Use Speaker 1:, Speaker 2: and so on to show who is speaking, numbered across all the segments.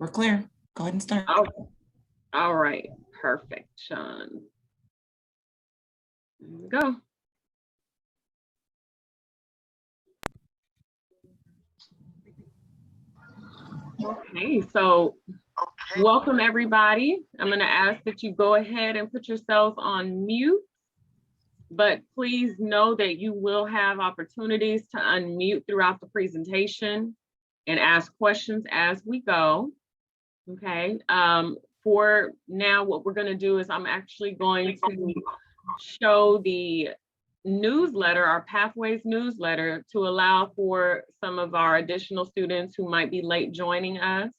Speaker 1: We're clear. Go ahead and start.
Speaker 2: Oh, all right, perfect, Sean. There we go. Okay, so welcome everybody. I'm going to ask that you go ahead and put yourselves on mute, but please know that you will have opportunities to unmute throughout the presentation and ask questions as we go. Okay, for now, what we're going to do is I'm actually going to show the newsletter, our Pathways newsletter, to allow for some of our additional students who might be late joining us.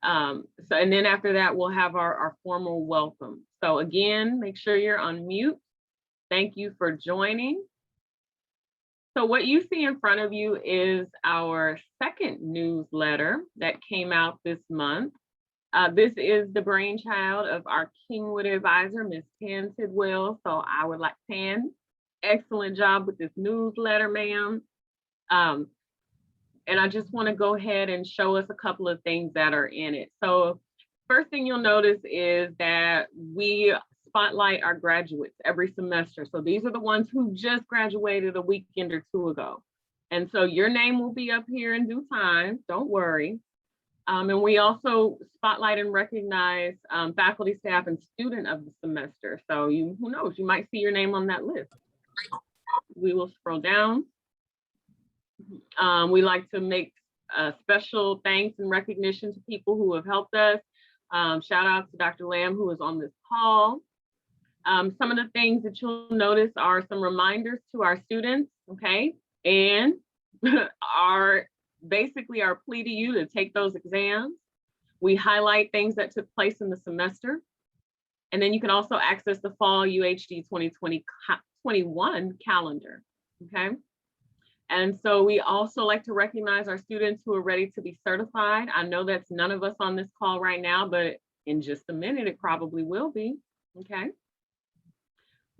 Speaker 2: And then after that, we'll have our formal welcome. So again, make sure you're on mute. Thank you for joining. So what you see in front of you is our second newsletter that came out this month. This is the brainchild of our Kingwood advisor, Ms. Tan Tidwell. So I would like Tan, excellent job with this newsletter, ma'am. And I just want to go ahead and show us a couple of things that are in it. So first thing you'll notice is that we spotlight our graduates every semester. So these are the ones who just graduated a weekend or two ago. And so your name will be up here in due time, don't worry. And we also spotlight and recognize faculty, staff, and student of the semester. So who knows, you might see your name on that list. We will scroll down. We like to make special thanks and recognition to people who have helped us. Shout out to Dr. Lamb, who is on this call. Some of the things that you'll notice are some reminders to our students, okay? And basically our plea to you to take those exams. We highlight things that took place in the semester. And then you can also access the fall UHD 2020-21 calendar, okay? And so we also like to recognize our students who are ready to be certified. I know that's none of us on this call right now, but in just a minute, it probably will be, okay?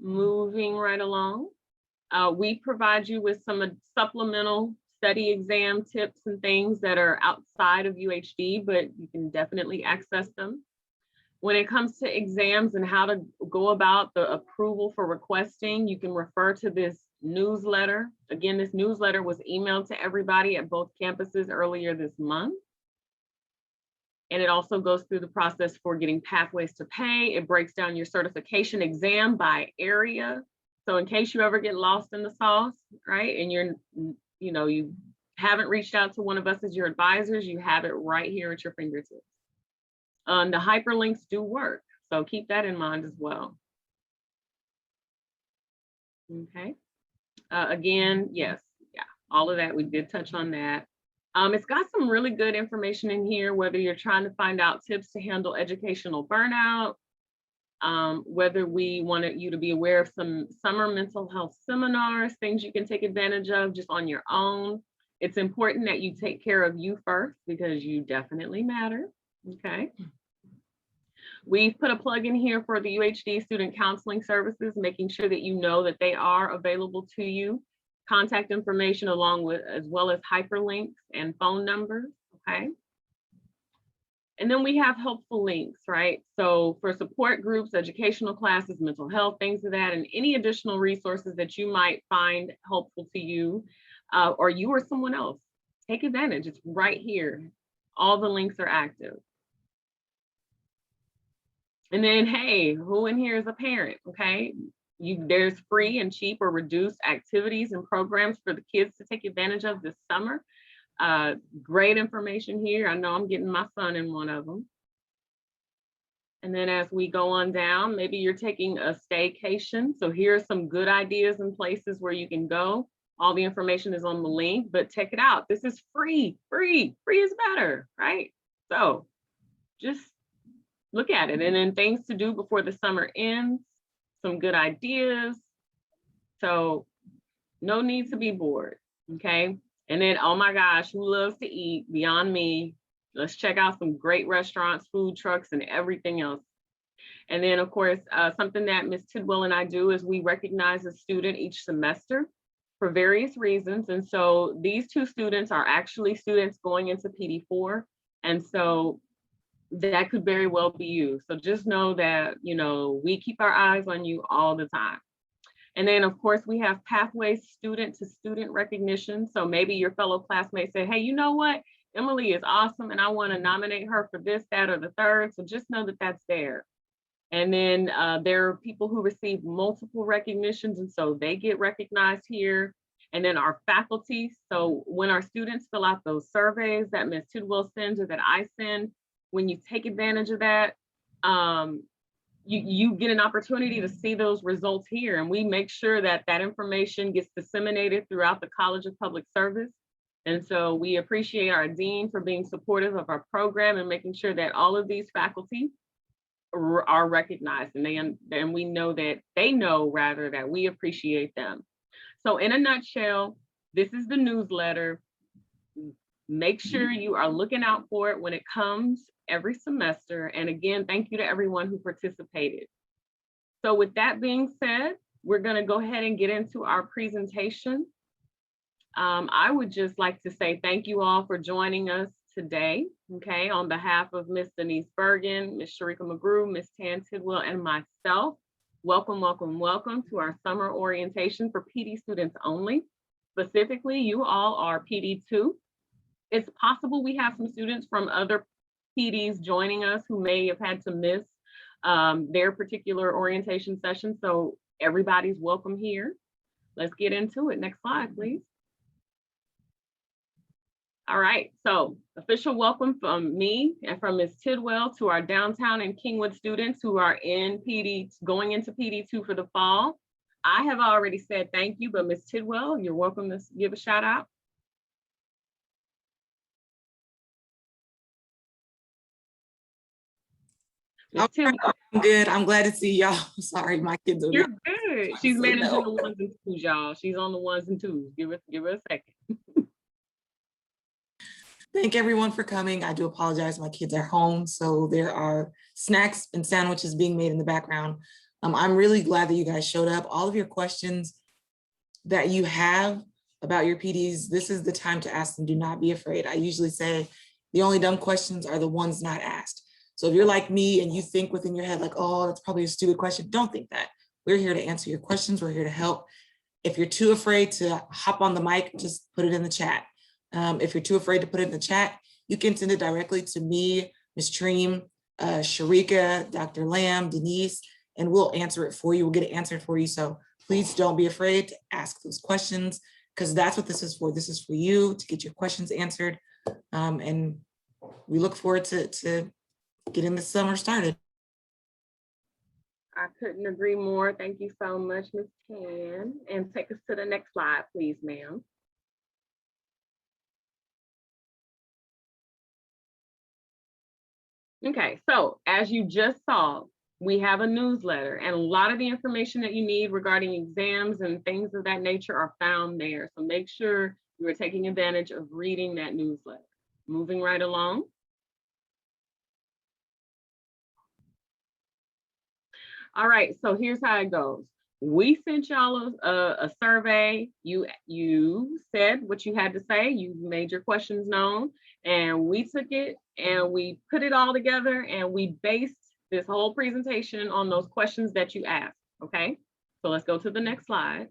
Speaker 2: Moving right along. We provide you with some supplemental study exam tips and things that are outside of UHD, but you can definitely access them. When it comes to exams and how to go about the approval for requesting, you can refer to this newsletter. Again, this newsletter was emailed to everybody at both campuses earlier this month. And it also goes through the process for getting pathways to pay. It breaks down your certification exam by area. So in case you ever get lost in the sauce, right? And you haven't reached out to one of us as your advisors, you have it right here at your fingertips. The hyperlinks do work, so keep that in mind as well. Okay. Again, yes, yeah, all of that, we did touch on that. It's got some really good information in here, whether you're trying to find out tips to handle educational burnout, whether we wanted you to be aware of some summer mental health seminars, things you can take advantage of just on your own. It's important that you take care of you first because you definitely matter, okay? We've put a plug in here for the UHD student counseling services, making sure that you know that they are available to you. Contact information as well as hyperlinks and phone numbers, okay? And then we have helpful links, right? So for support groups, educational classes, mental health, things of that, and any additional resources that you might find helpful to you or you or someone else, take advantage. It's right here. All the links are active. And then, hey, who in here is a parent, okay? There's free and cheap or reduced activities and programs for the kids to take advantage of this summer. Great information here. I know I'm getting my son in one of them. And then as we go on down, maybe you're taking a staycation. So here are some good ideas and places where you can go. All the information is on the link, but check it out. This is free is better, right? So just look at it. And then things to do before the summer ends, some good ideas. So no need to be bored, okay? And then, oh my gosh, who loves to eat? Beyond me. Let's check out some great restaurants, food trucks, and everything else. And then, of course, something that Ms. Tidwell and I do is we recognize a student each semester for various reasons. And so these two students are actually students going into PD4. And so that could very well be you. So just know that, we keep our eyes on you all the time. And then of course we have pathways student to student recognition. So maybe your fellow classmates say, hey, you know what? Emily is awesome and I want to nominate her for this, that, or the third. So just know that that's there. And then there are people who receive multiple recognitions, and so they get recognized here. And then our faculty. So when our students fill out those surveys that Ms. Tidwell sends or that I send, when you take advantage of that, you get an opportunity to see those results here. And we make sure that that information gets disseminated throughout the College of Public Service. And so we appreciate our dean for being supportive of our program and making sure that all of these faculty are recognized, and we know that they know rather that we appreciate them. So in a nutshell, this is the newsletter. Make sure you are looking out for it when it comes every semester. And again, thank you to everyone who participated. So with that being said, we're going to go ahead and get into our presentation. I would just like to say thank you all for joining us today, okay, on behalf of Ms. Denise Bergen, Ms. Sharika McGrew, Ms. Tan Tidwell, and myself. Welcome, welcome, welcome to our summer orientation for PD students only. Specifically, you all are PD2. It's possible we have some students from other PDs joining us who may have had to miss their particular orientation session, so everybody's welcome here. Let's get into it. Next slide, please. All right, so official welcome from me and from Ms. Tidwell to our downtown and Kingwood students who are in PD, going into PD2 for the fall. I have already said thank you, but Ms. Tidwell, you're welcome to give a shout out.
Speaker 1: I'm good. I'm glad to see y'all. Sorry, my kids are.
Speaker 2: You're good. She's managing the ones and twos, y'all. She's on the ones and twos. Give her a second.
Speaker 1: Thank everyone for coming. I do apologize. My kids are home, so there are snacks and sandwiches being made in the background. I'm really glad that you guys showed up. All of your questions that you have about your PDs, this is the time to ask them. Do not be afraid. I usually say the only dumb questions are the ones not asked. So if you're like me and you think within your head like, oh, that's probably a stupid question, don't think that. We're here to answer your questions. We're here to help. If you're too afraid to hop on the mic, just put it in the chat. If you're too afraid to put it in the chat, you can send it directly to me, Ms. Treem, Sharika, Dr. Lamb, Denise, and we'll answer it for you. We'll get it answered for you. So please don't be afraid to ask those questions, because that's what this is for. This is for you to get your questions answered. And we look forward to getting the summer started.
Speaker 2: I couldn't agree more. Thank you so much, Ms. Tan. And take us to the next slide, please, ma'am. Okay, so as you just saw, we have a newsletter, and a lot of the information that you need regarding exams and things of that nature are found there. So make sure you are taking advantage of reading that newsletter. Moving right along. All right, so here's how it goes. We sent y'all a survey. You said what you had to say. You made your questions known, and we took it and we put it all together, and we based this whole presentation on those questions that you asked. Okay, so let's go to the next slide.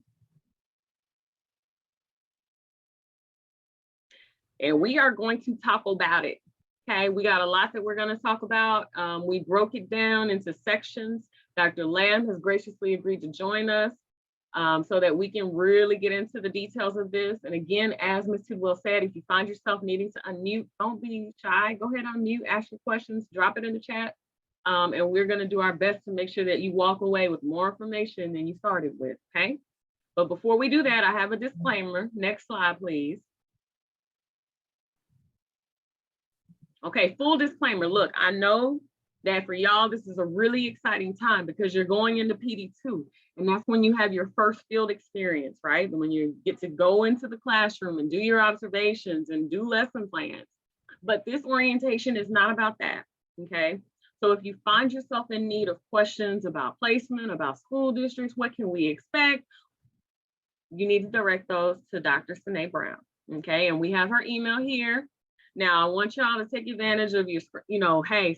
Speaker 2: And we are going to talk about it. Okay, we got a lot that we're going to talk about. We broke it down into sections. Dr. Lamb has graciously agreed to join us so that we can really get into the details of this. And again, as Ms. Tidwell said, if you find yourself needing to unmute, don't be shy. Go ahead, unmute, ask your questions, drop it in the chat. And we're going to do our best to make sure that you walk away with more information than you started with, okay? But before we do that, I have a disclaimer. Next slide, please. Okay, full disclaimer. Look, I know that for y'all, this is a really exciting time because you're going into PD2, and that's when you have your first field experience, right? When you get to go into the classroom and do your observations and do lesson plans. But this orientation is not about that, okay? So if you find yourself in need of questions about placement, about school districts, what can we expect? You need to direct those to Dr. Sine Brown, okay? And we have her email here. Now, I want y'all to take advantage of your, hey,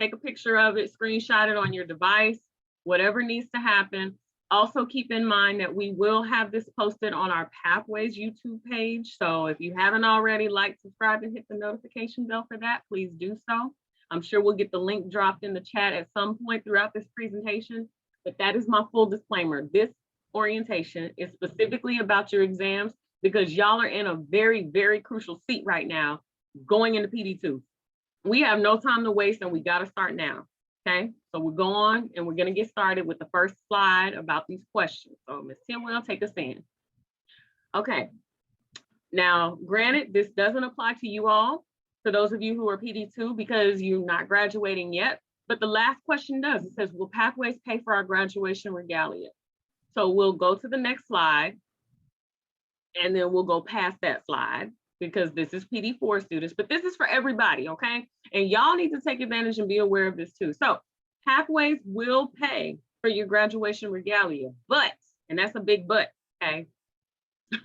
Speaker 2: take a picture of it, screenshot it on your device, whatever needs to happen. Also keep in mind that we will have this posted on our Pathways YouTube page. So if you haven't already, like, subscribe, and hit the notification bell for that, please do so. I'm sure we'll get the link dropped in the chat at some point throughout this presentation, but that is my full disclaimer. This orientation is specifically about your exams because y'all are in a very, very crucial seat right now going into PD2. We have no time to waste and we got to start now. Okay, so we'll go on and we're going to get started with the first slide about these questions. So Ms. Tidwell, take us in. Okay, now granted, this doesn't apply to you all, for those of you who are PD2, because you're not graduating yet, but the last question does. It says, will Pathways pay for our graduation regalia? So we'll go to the next slide and then we'll go past that slide because this is PD4 students, but this is for everybody, okay? And y'all need to take advantage and be aware of this too. So Pathways will pay for your graduation regalia, but, and that's a big but, okay?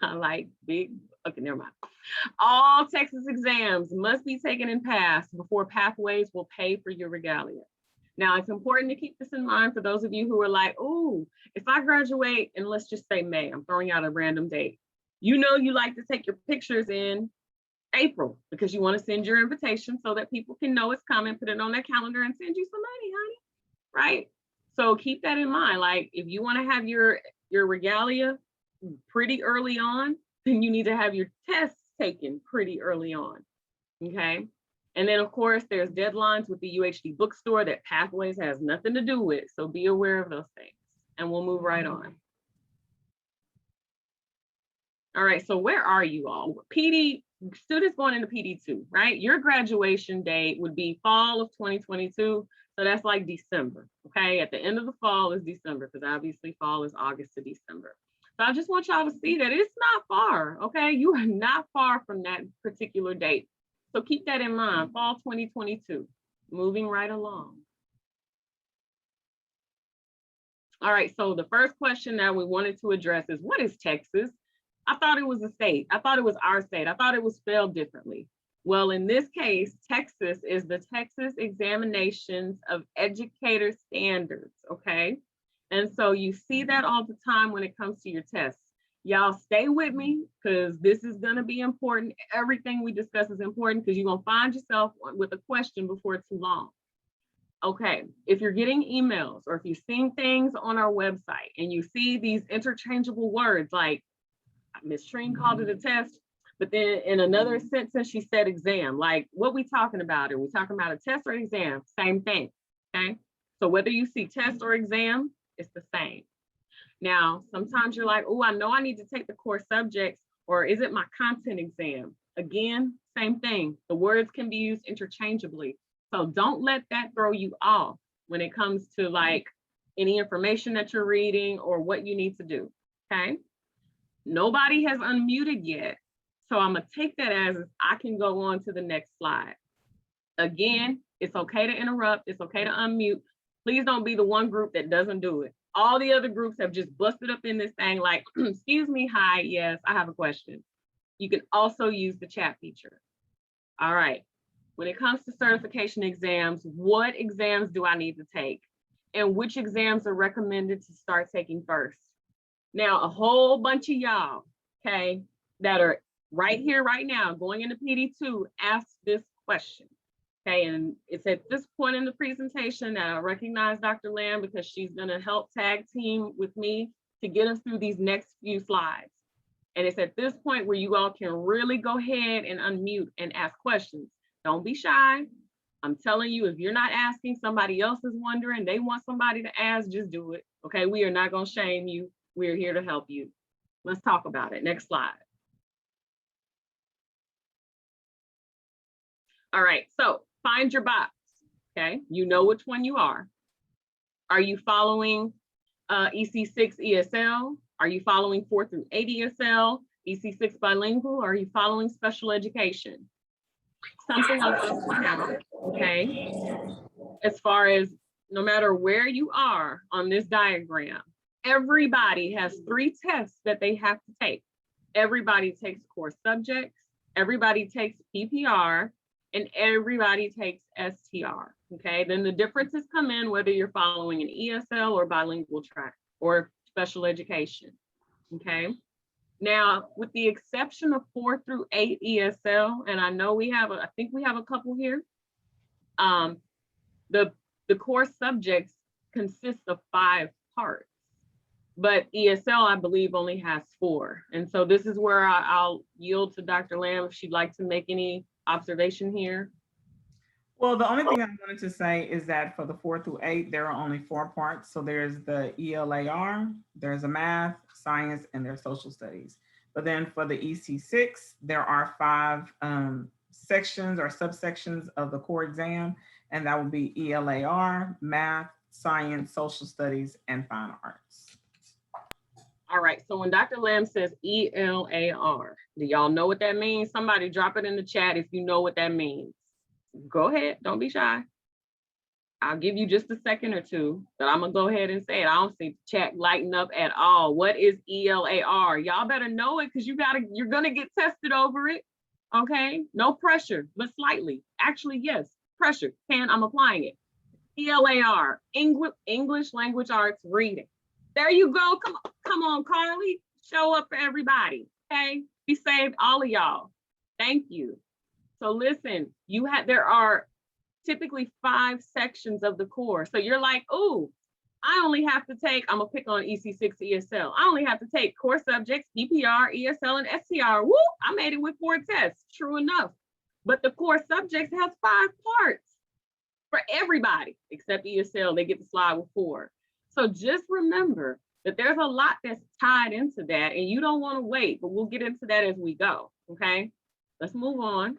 Speaker 2: I like big, okay, never mind. All TExES exams must be taken and passed before Pathways will pay for your regalia. Now, it's important to keep this in mind for those of you who are like, oh, if I graduate, and let's just say May, I'm throwing out a random date. You know you like to take your pictures in April because you want to send your invitation so that people can know it's coming, put it on their calendar and send you some money, honey, right? So keep that in mind. Like if you want to have your regalia pretty early on, then you need to have your tests taken pretty early on, okay? And then of course there's deadlines with the UHD bookstore that Pathways has nothing to do with, so be aware of those things. And we'll move right on. All right, so where are you all? PD students going into PD2, right? Your graduation date would be fall of 2022, so that's like December, okay? At the end of the fall is December, because obviously fall is August to December. So I just want y'all to see that it's not far, okay? You are not far from that particular date. So keep that in mind, fall 2022, moving right along. All right, so the first question that we wanted to address is, what is TExES? I thought it was a state. I thought it was our state. I thought it was spelled differently. Well, in this case, TExES is the Texas Examinations of Educator Standards, okay? And so you see that all the time when it comes to your tests. Y'all stay with me because this is gonna be important. Everything we discuss is important because you're gonna find yourself with a question before too long. Okay, if you're getting emails or if you're seeing things on our website and you see these interchangeable words like Ms. Treen called it a test, but then in another sentence, she said exam. Like, what we talking about? Are we talking about a test or exam? Same thing, okay? So whether you see test or exam, it's the same. Now, sometimes you're like, oh, I know I need to take the core subjects, or is it my content exam? Again, same thing. The words can be used interchangeably. So don't let that throw you off when it comes to like any information that you're reading or what you need to do, okay? Nobody has unmuted yet, so I'm gonna take that as I can go on to the next slide. Again, it's okay to interrupt, it's okay to unmute. Please don't be the one group that doesn't do it. All the other groups have just busted up in this thing like, excuse me, hi, yes, I have a question. You can also use the chat feature. All right, when it comes to certification exams, what exams do I need to take? And which exams are recommended to start taking first? Now, a whole bunch of y'all, okay, that are right here, right now, going into PD2, ask this question, okay? And it's at this point in the presentation that I recognize Dr. Lamb because she's gonna help tag team with me to get us through these next few slides. And it's at this point where you all can really go ahead and unmute and ask questions. Don't be shy. I'm telling you, if you're not asking, somebody else is wondering, they want somebody to ask, just do it, okay? We are not gonna shame you. We're here to help you. Let's talk about it. Next slide. All right, so find your box, okay? You know which one you are. Are you following EC6 ESL? Are you following 4 through 8 ESL, EC6 bilingual? Or are you following special education? Something I want to point out, okay? As far as no matter where you are on this diagram, everybody has 3 tests that they have to take. Everybody takes core subjects, everybody takes PPR, and everybody takes STR, okay? Then the differences come in whether you're following an ESL or bilingual track or special education, okay? Now, with the exception of 4 through 8 ESL, and I know I think we have a couple here, the core subjects consist of 5 parts, but ESL, I believe, only has 4. And so this is where I'll yield to Dr. Lamb if she'd like to make any observation here.
Speaker 3: Well, the only thing I wanted to say is that for the 4 through 8, there are only 4 parts. So there's the ELAR, there's a math, science, and there's social studies. But then for the EC6, there are 5 sections or subsections of the core exam, and that would be ELAR, math, science, social studies, and fine arts.
Speaker 2: All right, so when Dr. Lamb says ELAR, do y'all know what that means? Somebody drop it in the chat if you know what that means. Go ahead, don't be shy. I'll give you just a second or two, but I'm gonna go ahead and say it. I don't see the chat lighting up at all. What is ELAR? Y'all better know it because you're gonna get tested over it. Okay, no pressure, but slightly. Actually, yes, pressure. I'm applying it. ELAR, English Language Arts Reading. There you go. Come on, Carly. Show up for everybody. Okay, be saved, all of y'all. Thank you. So listen, there are typically 5 sections of the core. So you're like, oh, I only have to take, I'm gonna pick on EC6 ESL. I only have to take core subjects, PPR, ESL, and STR. Woo, I made it with 4 tests, true enough. But the core subjects has 5 parts for everybody, except ESL, they get to slide with 4. So just remember that there's a lot that's tied into that and you don't wanna wait, but we'll get into that as we go, okay? Let's move on.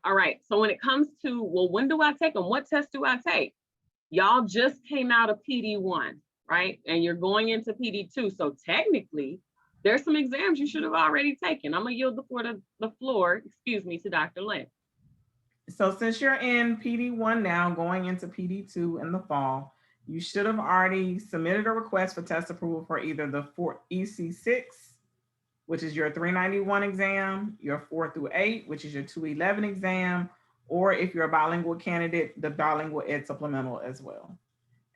Speaker 2: All right, so when it comes to, well, when do I take them? What test do I take? Y'all just came out of PD1, right? And you're going into PD2. So technically, there's some exams you should have already taken. I'm gonna yield the floor, to Dr. Lynn.
Speaker 3: So since you're in PD1 now, going into PD2 in the fall, you should have already submitted a request for test approval for either the EC6, which is your 391 exam, your 4 through 8, which is your 211 exam, or if you're a bilingual candidate, the bilingual ed supplemental as well.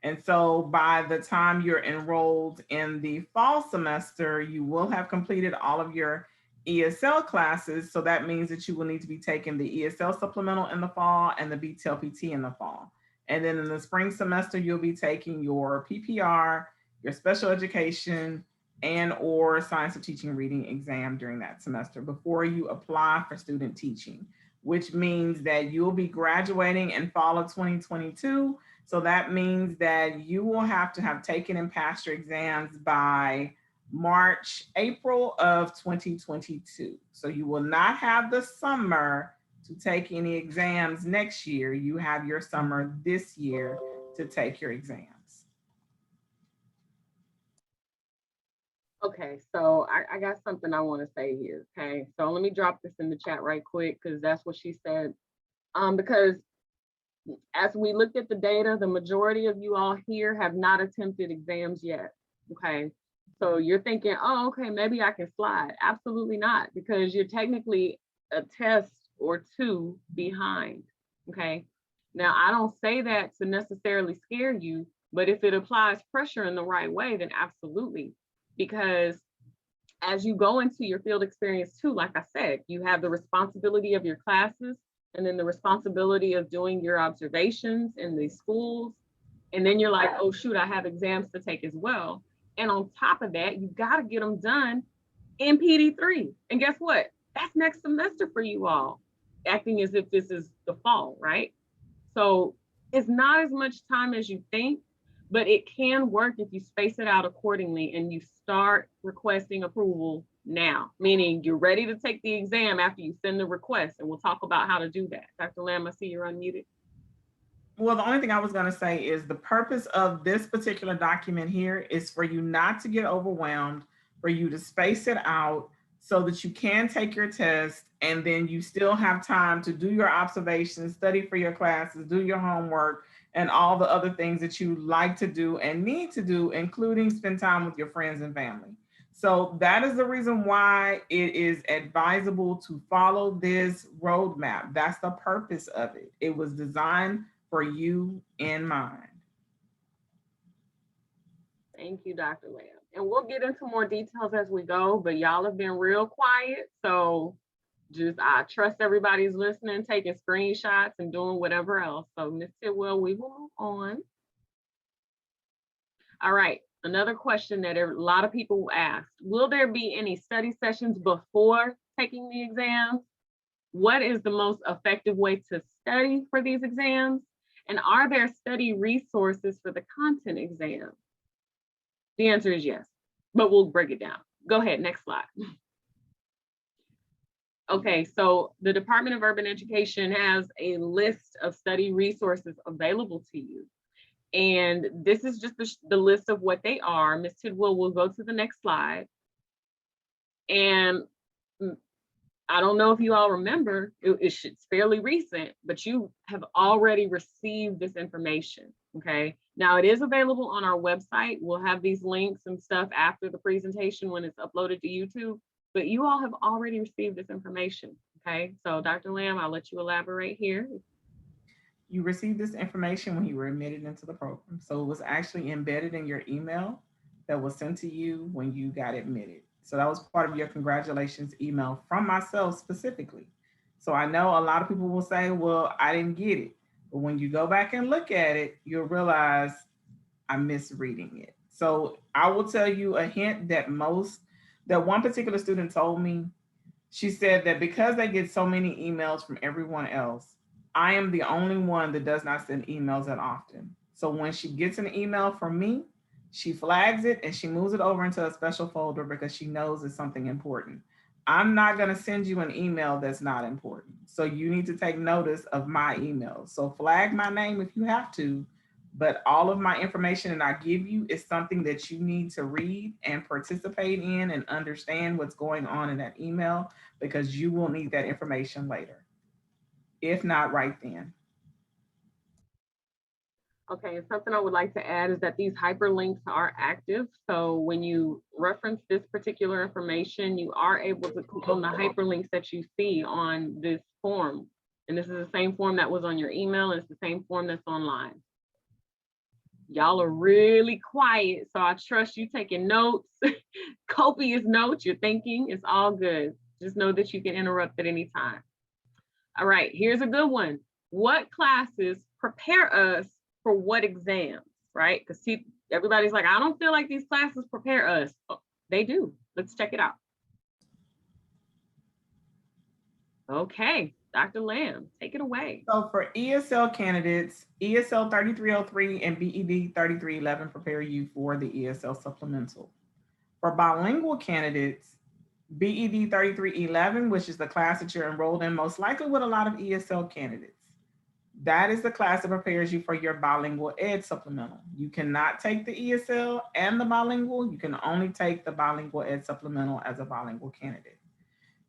Speaker 3: And so by the time you're enrolled in the fall semester, you will have completed all of your ESL classes. So that means that you will need to be taking the ESL supplemental in the fall and the BTLPT in the fall. And then in the spring semester, you'll be taking your PPR, your special education, and or science of teaching reading exam during that semester before you apply for student teaching, which means that you'll be graduating in fall of 2022. So that means that you will have to have taken and passed your exams by April of 2022. So you will not have the summer to take any exams next year. You have your summer this year to take your exams.
Speaker 2: Okay, so I got something I want to say here. Okay, so let me drop this in the chat right quick because that's what she said. Because as we looked at the data, the majority of you all here have not attempted exams yet. Okay, so you're thinking, oh, okay, maybe I can slide. Absolutely not, because you're technically a test or 2 behind. Okay, now I don't say that to necessarily scare you, but if it applies pressure in the right way, then absolutely. Because as you go into your field experience too, like I said, you have the responsibility of your classes and then the responsibility of doing your observations in these schools. And then you're like, oh shoot, I have exams to take as well. And on top of that, you got to get them done in PD3. And guess what? That's next semester for you all, acting as if this is the fall, right? So it's not as much time as you think, but it can work if you space it out accordingly and you start requesting approval now, meaning you're ready to take the exam after you send the request, and we'll talk about how to do that. Dr. Lamb, I see you're unmuted.
Speaker 3: Well, the only thing I was going to say is the purpose of this particular document here is for you not to get overwhelmed, for you to space it out so that you can take your test and then you still have time to do your observations, study for your classes, do your homework, and all the other things that you like to do and need to do, including spend time with your friends and family. So that is the reason why it is advisable to follow this roadmap. That's the purpose of it. It was designed for you in mind.
Speaker 2: Thank you, Dr. Lamb. And we'll get into more details as we go, but y'all have been real quiet. So just, I trust everybody's listening, taking screenshots and doing whatever else. So Ms. Tidwell, we will move on. All right, another question that a lot of people asked, will there be any study sessions before taking the exams? What is the most effective way to study for these exams? And are there study resources for the content exam? The answer is yes, but we'll break it down. Go ahead, next slide. Okay, so the Department of Urban Education has a list of study resources available to you. And this is just the list of what they are. Ms. Tidwell will go to the next slide. And I don't know if you all remember, it's fairly recent, but you have already received this information, okay? Now it is available on our website. We'll have these links and stuff after the presentation when it's uploaded to YouTube, but you all have already received this information, okay? So Dr. Lamb, I'll let you elaborate here.
Speaker 3: You received this information when you were admitted into the program. So it was actually embedded in your email that was sent to you when you got admitted. So that was part of your congratulations email from myself specifically. So I know a lot of people will say, well, I didn't get it. But when you go back and look at it, you'll realize I'm misreading it. So I will tell you a hint that one particular student told me. She said that because they get so many emails from everyone else, I am the only one that does not send emails that often. So when she gets an email from me, she flags it and she moves it over into a special folder because she knows it's something important. I'm not going to send you an email that's not important. So you need to take notice of my emails. So flag my name if you have to, but all of my information that I give you is something that you need to read and participate in and understand what's going on in that email, because you will need that information later, if not right then.
Speaker 2: Okay, and something I would like to add is that these hyperlinks are active. So when you reference this particular information, you are able to click on the hyperlinks that you see on this form. And this is the same form that was on your email, and it's the same form that's online. Y'all are really quiet, so I trust you taking notes, copious notes, you're thinking, it's all good. Just know that you can interrupt at any time. All right, here's a good one. What classes prepare us for what exams, right? Because everybody's like, I don't feel like these classes prepare us. Oh, they do. Let's check it out. Okay, Dr. Lamb, take it away.
Speaker 3: So for ESL candidates, ESL 3303 and BED 3311 prepare you for the ESL supplemental. For bilingual candidates, BED 3311, which is the class that you're enrolled in, most likely with a lot of ESL candidates. That is the class that prepares you for your bilingual ed supplemental. You cannot take the ESL and the bilingual. You can only take the bilingual ed supplemental as a bilingual candidate.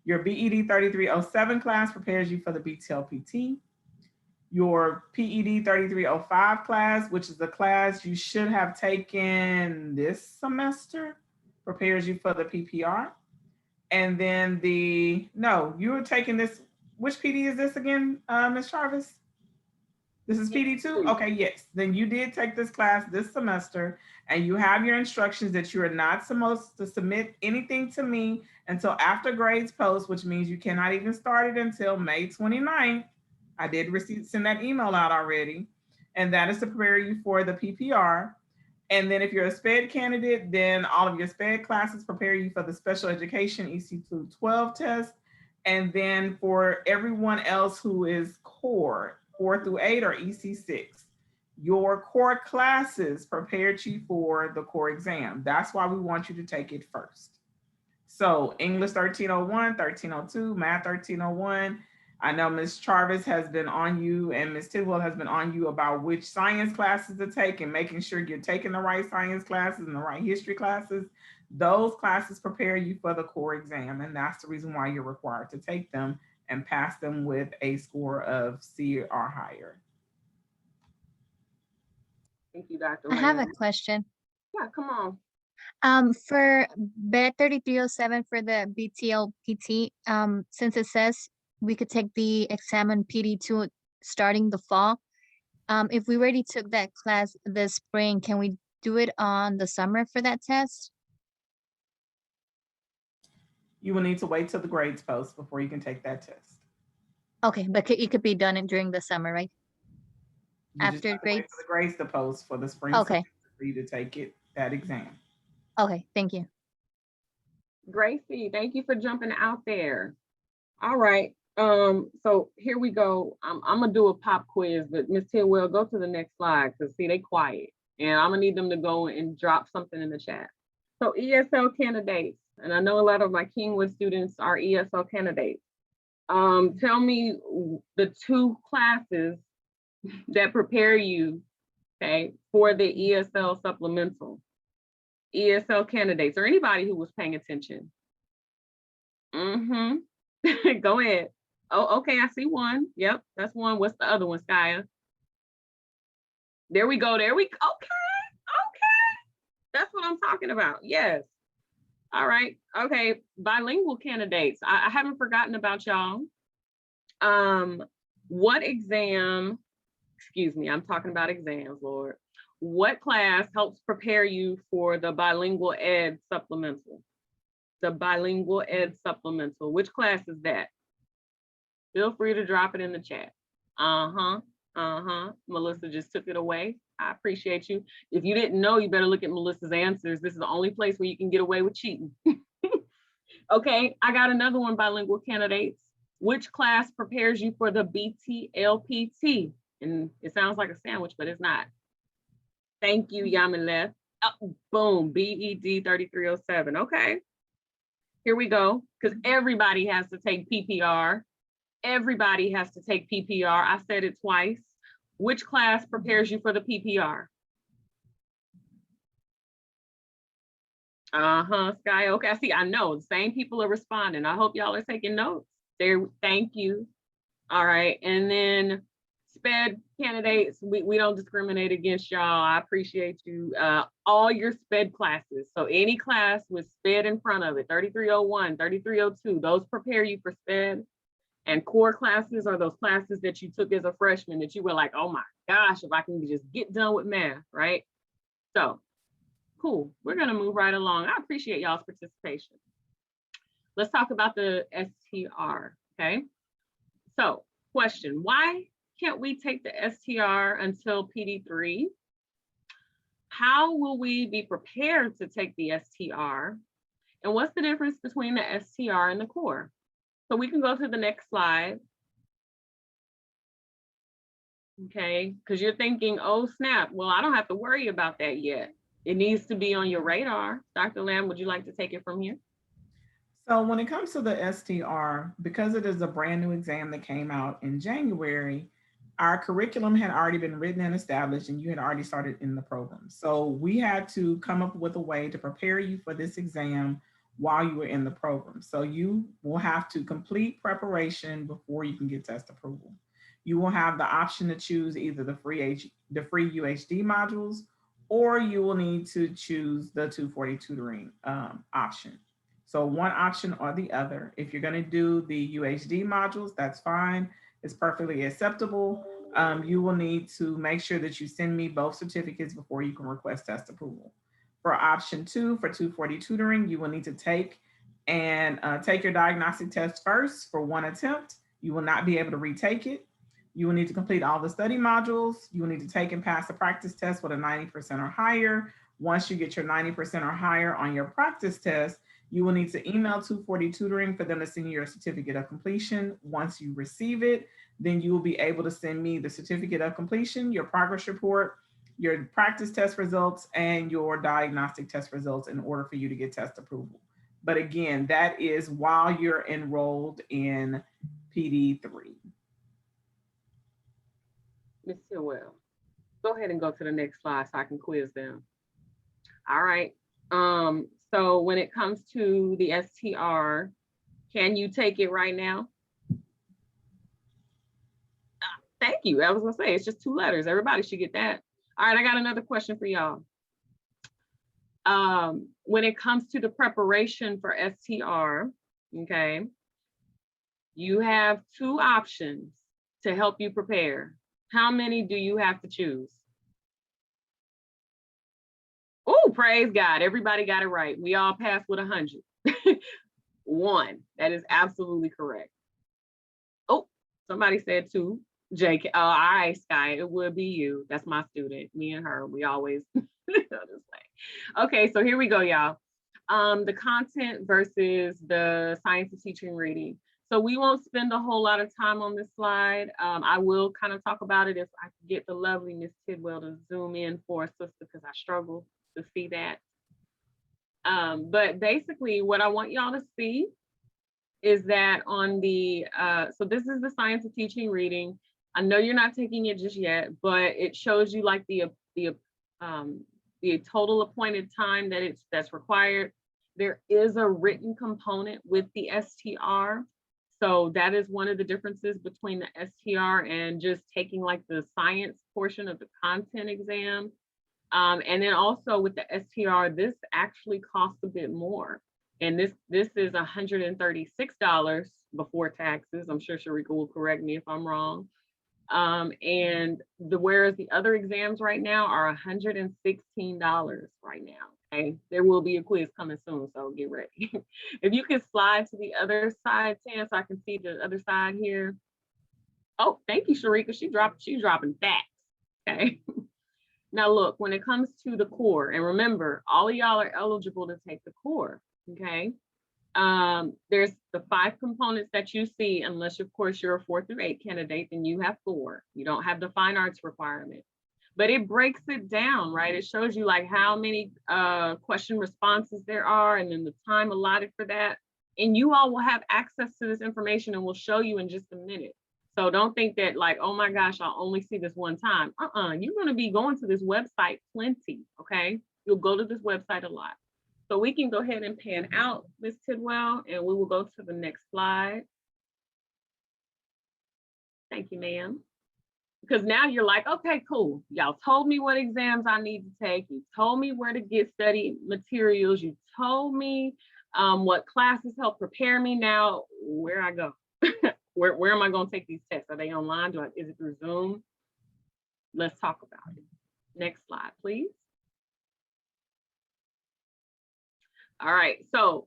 Speaker 3: Your BED 3307 class prepares you for the BTLPT. Your PED 3305 class, which is the class you should have taken this semester, prepares you for the PPR. And then you were taking this, which PD is this again, Ms. Jarvis? This is PD2? Okay, yes. Then you did take this class this semester, and you have your instructions that you are not supposed to submit anything to me until after grades post, which means you cannot even start it until May 29th. I did send that email out already. And that is to prepare you for the PPR. And then if you're a SPED candidate, then all of your SPED classes prepare you for the special education EC212 test. And then for everyone else who is core, 4 through 8 or EC6, your core classes prepared you for the core exam. That's why we want you to take it first. So English 1301, 1302, Math 1301. I know Ms. Jarvis has been on you and Ms. Tidwell has been on you about which science classes to take and making sure you're taking the right science classes and the right history classes. Those classes prepare you for the core exam, and that's the reason why you're required to take them and pass them with a score of C or higher.
Speaker 2: Thank you, Dr.
Speaker 4: I have
Speaker 2: Lamb.
Speaker 4: a question.
Speaker 2: Yeah, come on.
Speaker 4: For bed 3307 for the BTLPT, since it says we could take the exam in PD2 starting the fall, if we already took that class this spring, can we do it on the summer for that test?
Speaker 3: You will need to wait till the grades post before you can take that test.
Speaker 4: Okay, but it could be done during the summer, right?
Speaker 3: You just
Speaker 4: After
Speaker 3: have to wait
Speaker 4: grades?
Speaker 3: for the grades to post for the spring
Speaker 4: Okay,
Speaker 3: semester for you to take that exam.
Speaker 4: okay, thank you.
Speaker 2: Gracie, thank you for jumping out there. All right, so here we go. I'm gonna do a pop quiz, but Ms. Tidwell, go to the next slide, because see, they quiet. And I'm gonna need them to go and drop something in the chat. So ESL candidates, and I know a lot of my Kingwood students are ESL candidates. Tell me the 2 classes that prepare you, okay, for the ESL supplemental. ESL candidates, or anybody who was paying attention. Go ahead. Oh, okay, I see one. Yep, that's one. What's the other one, Skya? There we go, there we go. Okay. That's what I'm talking about, yes. All right, okay, bilingual candidates. I haven't forgotten about y'all. What exam, excuse me, I'm talking about exams, Lord. What class helps prepare you for the bilingual ed supplemental? The bilingual ed supplemental, which class is that? Feel free to drop it in the chat. Melissa just took it away. I appreciate you. If you didn't know, you better look at Melissa's answers. This is the only place where you can get away with cheating. Okay, I got another one, bilingual candidates. Which class prepares you for the BTLPT? And it sounds like a sandwich, but it's not. Thank you, Yamileth. Oh, boom, BED 3307. Okay, here we go, because everybody has to take PPR. Everybody has to take PPR. I said it twice. Which class prepares you for the PPR? Sky, okay, I see, I know, the same people are responding. I hope y'all are taking notes. There, thank you. All right, and then SPED candidates, we don't discriminate against y'all. I appreciate you. All your SPED classes, so any class with SPED in front of it, 3301, 3302, those prepare you for SPED. And core classes are those classes that you took as a freshman that you were like, oh my gosh, if I can just get done with math, right? So, cool, we're gonna move right along. I appreciate y'all's participation. Let's talk about the STR, okay? So, question, why can't we take the STR until PD3? How will we be prepared to take the STR? And what's the difference between the STR and the core? So we can go to the next slide. Okay, because you're thinking, oh snap, well, I don't have to worry about that yet. It needs to be on your radar. Dr. Lamb, would you like to take it from here?
Speaker 3: So when it comes to the STR, because it is a brand new exam that came out in January, our curriculum had already been written and established, and you had already started in the program. So we had to come up with a way to prepare you for this exam while you were in the program. So you will have to complete preparation before you can get test approval. You will have the option to choose either the free UHD modules, or you will need to choose the 240 tutoring option. So one option or the other. If you're going to do the UHD modules, that's fine. It's perfectly acceptable. You will need to make sure that you send me both certificates before you can request test approval. For option 2, for 240 tutoring, you will need to take your diagnostic test first for one attempt. You will not be able to retake it. You will need to complete all the study modules. You will need to take and pass the practice test with a 90% or higher. Once you get your 90% or higher on your practice test, you will need to email 240 tutoring for them to send you your certificate of completion. Once you receive it, then you will be able to send me the certificate of completion, your progress report, your practice test results, and your diagnostic test results in order for you to get test approval. But again, that is while you're enrolled in PD3.
Speaker 2: Ms. Stilwell, go ahead and go to the next slide so I can quiz them. All right. So when it comes to the STR, can you take it right now? Thank you. I was gonna say, it's just 2 letters. Everybody should get that. All right, I got another question for y'all. When it comes to the preparation for STR, okay, you have two options to help you prepare. How many do you have to choose? Oh, praise God. Everybody got it right. We all passed with 100. One. That is absolutely correct. Oh, somebody said two. JK. Oh, all right, Sky. It would be you. That's my student. Me and her. We always Okay, so here we go, y'all. The content versus the science of teaching reading. So we won't spend a whole lot of time on this slide. I will kind of talk about it if I can get the lovely Miss Tidwell to zoom in for us, sister, because I struggle to see that. But basically what I want y'all to see is that on the, so this is the science of teaching reading. I know you're not taking it just yet, but it shows you like the total appointed time that's required. There is a written component with the STR. So that is one of the differences between the STR and just taking like the science portion of the content exam. And then also with the STR, this actually costs a bit more. And this is $136 before taxes. I'm sure Sharika will correct me if I'm wrong. And whereas the other exams right now are $116 right now. Okay, there will be a quiz coming soon, so get ready. If you can slide to the other side, Tan, so I can see the other side here. Oh, thank you, Sharika. She's dropping facts. Okay. Now look, when it comes to the core, and remember, all of y'all are eligible to take the core. Okay. There's the 5 components that you see, unless of course you're a 4 through 8 candidate, then you have 4. You don't have the fine arts requirement, but it breaks it down, right? It shows you like how many question responses there are, and then the time allotted for that. And you all will have access to this information, and we'll show you in just a minute. So don't think that like, oh my gosh, I'll only see this one time. You're gonna be going to this website plenty, okay? You'll go to this website a lot. So we can go ahead and pan out, Ms. Tidwell, and we will go to the next slide. Thank you, ma'am. Because now you're like, okay, cool. Y'all told me what exams I need to take. You told me where to get study materials. You told me what classes help prepare me. Now, where I go? Where am I going to take these tests? Are they online? Is it through Zoom? Let's talk about it. Next slide, please. All right, so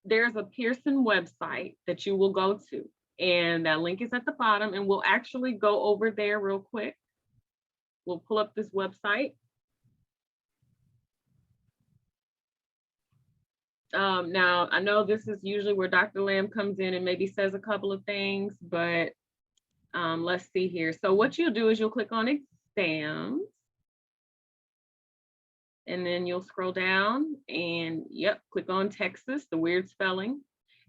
Speaker 2: there's a Pearson website that you will go to, and that link is at the bottom, and we'll actually go over there real quick. We'll pull up this website. Now, I know this is usually where Dr. Lamb comes in and maybe says a couple of things, but let's see here. So what you'll do is you'll click on exams, and then you'll scroll down and click on TExES, the weird spelling.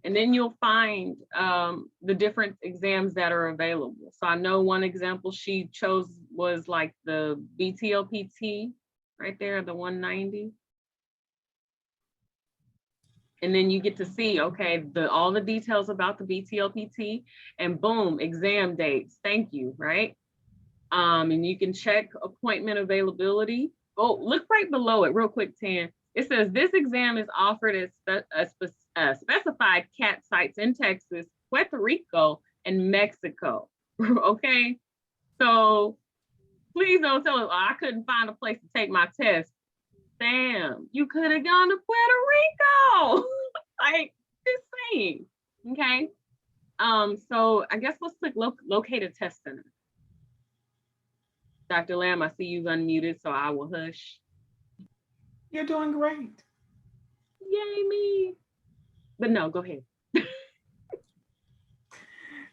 Speaker 2: And then you'll find the different exams that are available. So I know one example she chose was like the BTLPT right there, the 190. And then you get to see, okay, all the details about the BTLPT, and boom, exam dates. Thank you, right? And you can check appointment availability. Oh, look right below it real quick, Tan. It says this exam is offered at specified CAT sites in Texas, Puerto Rico, and Mexico. Okay, so please don't tell us, oh, I couldn't find a place to take my test. Sam, you could have gone to Puerto Rico. Like, just saying. Okay. So I guess let's click locate a test center. Dr. Lamb, I see you've unmuted, so I will hush.
Speaker 3: You're doing great.
Speaker 2: Yay me. But no, go ahead.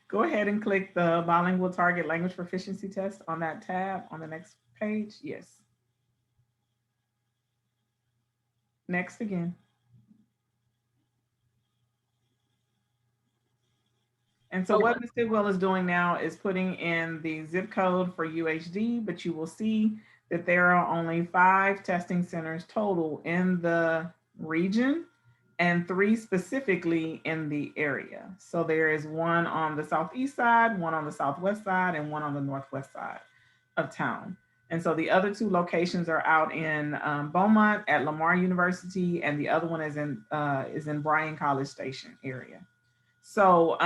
Speaker 3: Go ahead and click the bilingual target language proficiency test on that tab on the next page. Yes. Next again. And so what Ms. Tidwell is doing now is putting in the zip code for UHD, but you will see that there are only 5 testing centers total in the region and 3 specifically in the area. So there is one on the southeast side, one on the southwest side, and one on the northwest side of town. And so the other two locations are out in Beaumont at Lamar University, and the other one is in Bryan College Station area. So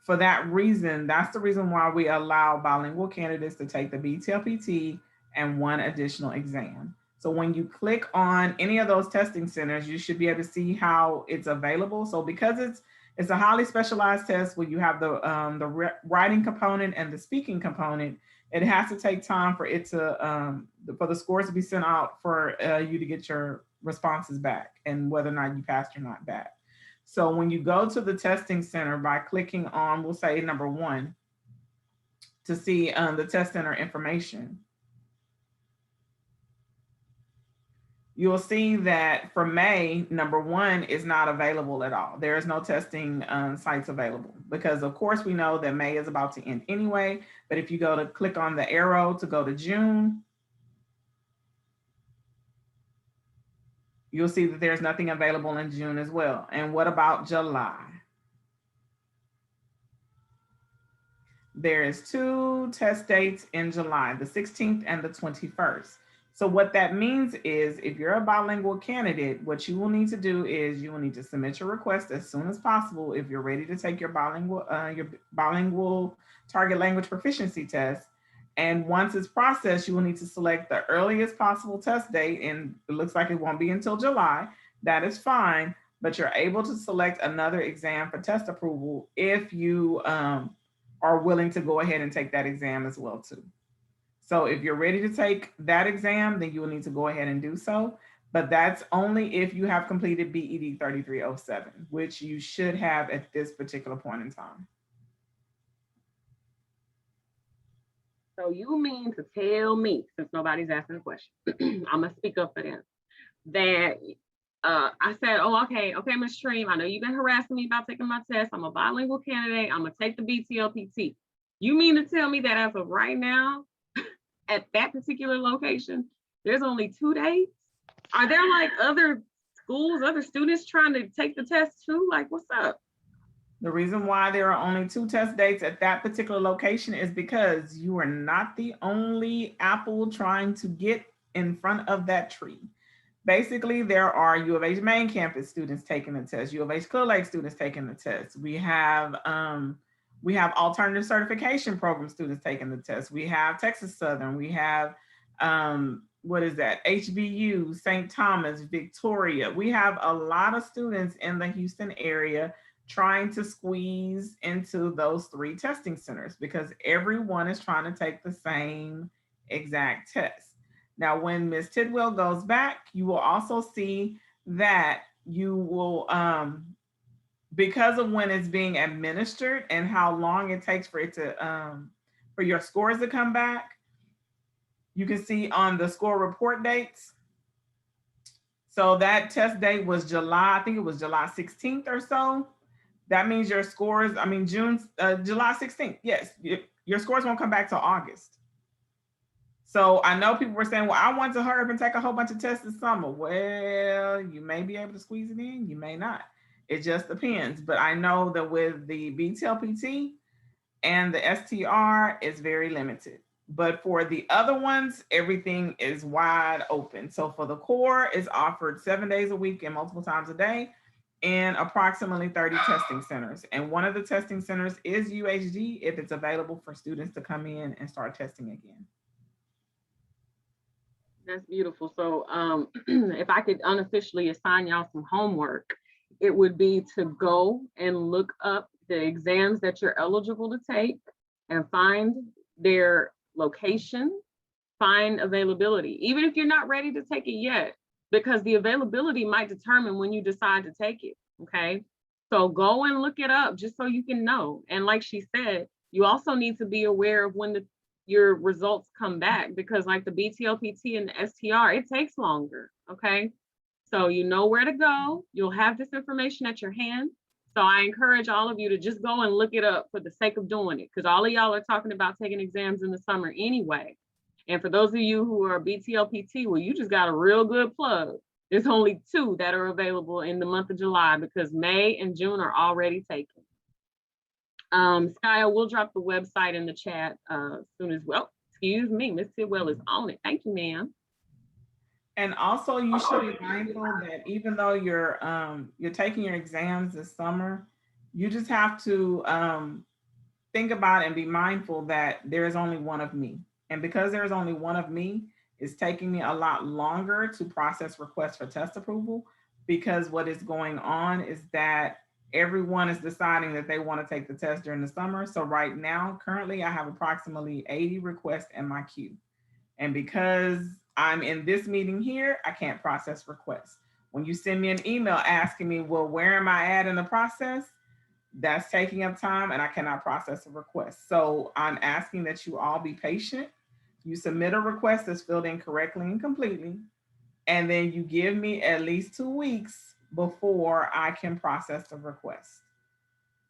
Speaker 3: for that reason, that's the reason why we allow bilingual candidates to take the BTLPT and one additional exam. So when you click on any of those testing centers, you should be able to see how it's available. So because it's a highly specialized test where you have the writing component and the speaking component, it has to take time for it to for the scores to be sent out for you to get your responses back and whether or not you passed or not back. So when you go to the testing center by clicking on, we'll say number 1, to see the test center information, you'll see that for May, number 1 is not available at all. There is no testing sites available because of course we know that May is about to end anyway, but if you go to click on the arrow to go to June, you'll see that there's nothing available in June as well. And what about July? There is 2 test dates in July, the 16th and the 21st. So what that means is if you're a bilingual candidate, what you will need to do is you will need to submit your request as soon as possible if you're ready to take your bilingual target language proficiency test. And once it's processed, you will need to select the earliest possible test date. And it looks like it won't be until July. That is fine, but you're able to select another exam for test approval if you are willing to go ahead and take that exam as well too. So if you're ready to take that exam, then you will need to go ahead and do so. But that's only if you have completed BED 3307, which you should have at this particular point in time.
Speaker 2: So you mean to tell me, since nobody's asking a question, I'm gonna speak up for them, that I said, oh, okay, Ms. Stream, I know you've been harassing me about taking my test. I'm a bilingual candidate. I'm gonna take the BTLPT. You mean to tell me that as of right now, at that particular location, there's only 2 days? Are there like other schools, other students trying to take the test too? Like, what's up?
Speaker 3: The reason why there are only 2 test dates at that particular location is because you are not the only apple trying to get in front of that tree. Basically, there are U of H main campus students taking the test, U of H Clear Lake students taking the test. We have alternative certification program students taking the test. We have Texas Southern. We have, HBU, St. Thomas, Victoria. We have a lot of students in the Houston area trying to squeeze into those 3 testing centers because everyone is trying to take the same exact test. Now, when Ms. Tidwell goes back, you will also see that you will, because of when it's being administered and how long it takes for it to, for your scores to come back, you can see on the score report dates. So that test date was July, I think it was July 16th or so. That means your scores, July 16th, yes, your scores won't come back till August. So I know people were saying, well, I want to hurry up and take a whole bunch of tests this summer. Well, you may be able to squeeze it in, you may not. It just depends. But I know that with the BTLPT and the STR, it's very limited. But for the other ones, everything is wide open. So for the core, it's offered 7 days a week and multiple times a day in approximately 30 testing centers. And one of the testing centers is UHD if it's available for students to come in and start testing again.
Speaker 2: That's beautiful. So if I could unofficially assign y'all some homework, it would be to go and look up the exams that you're eligible to take and find their location, find availability, even if you're not ready to take it yet, because the availability might determine when you decide to take it, okay? So go and look it up just so you can know. And like she said, you also need to be aware of when your results come back, because like the BTLPT and the STR, it takes longer, okay? So you know where to go. You'll have this information at your hand. So I encourage all of you to just go and look it up for the sake of doing it, because all of y'all are talking about taking exams in the summer anyway. And for those of you who are BTLPT, well, you just got a real good plug. There's only 2 that are available in the month of July because May and June are already taken. Skya, we'll drop the website in the chat soon as well. Excuse me, Miss Tidwell is on it. Thank you, ma'am.
Speaker 3: And also you should be mindful that even though you're taking your exams this summer, you just have to think about and be mindful that there is only one of me. And because there is only one of me, it's taking me a lot longer to process requests for test approval, because what is going on is that everyone is deciding that they want to take the test during the summer. So right now, currently, I have approximately 80 requests in my queue. And because I'm in this meeting here, I can't process requests. When you send me an email asking me, well, where am I at in the process? That's taking up time and I cannot process a request. So I'm asking that you all be patient. You submit a request that's filled in correctly and completely, and then you give me at least 2 weeks before I can process the request,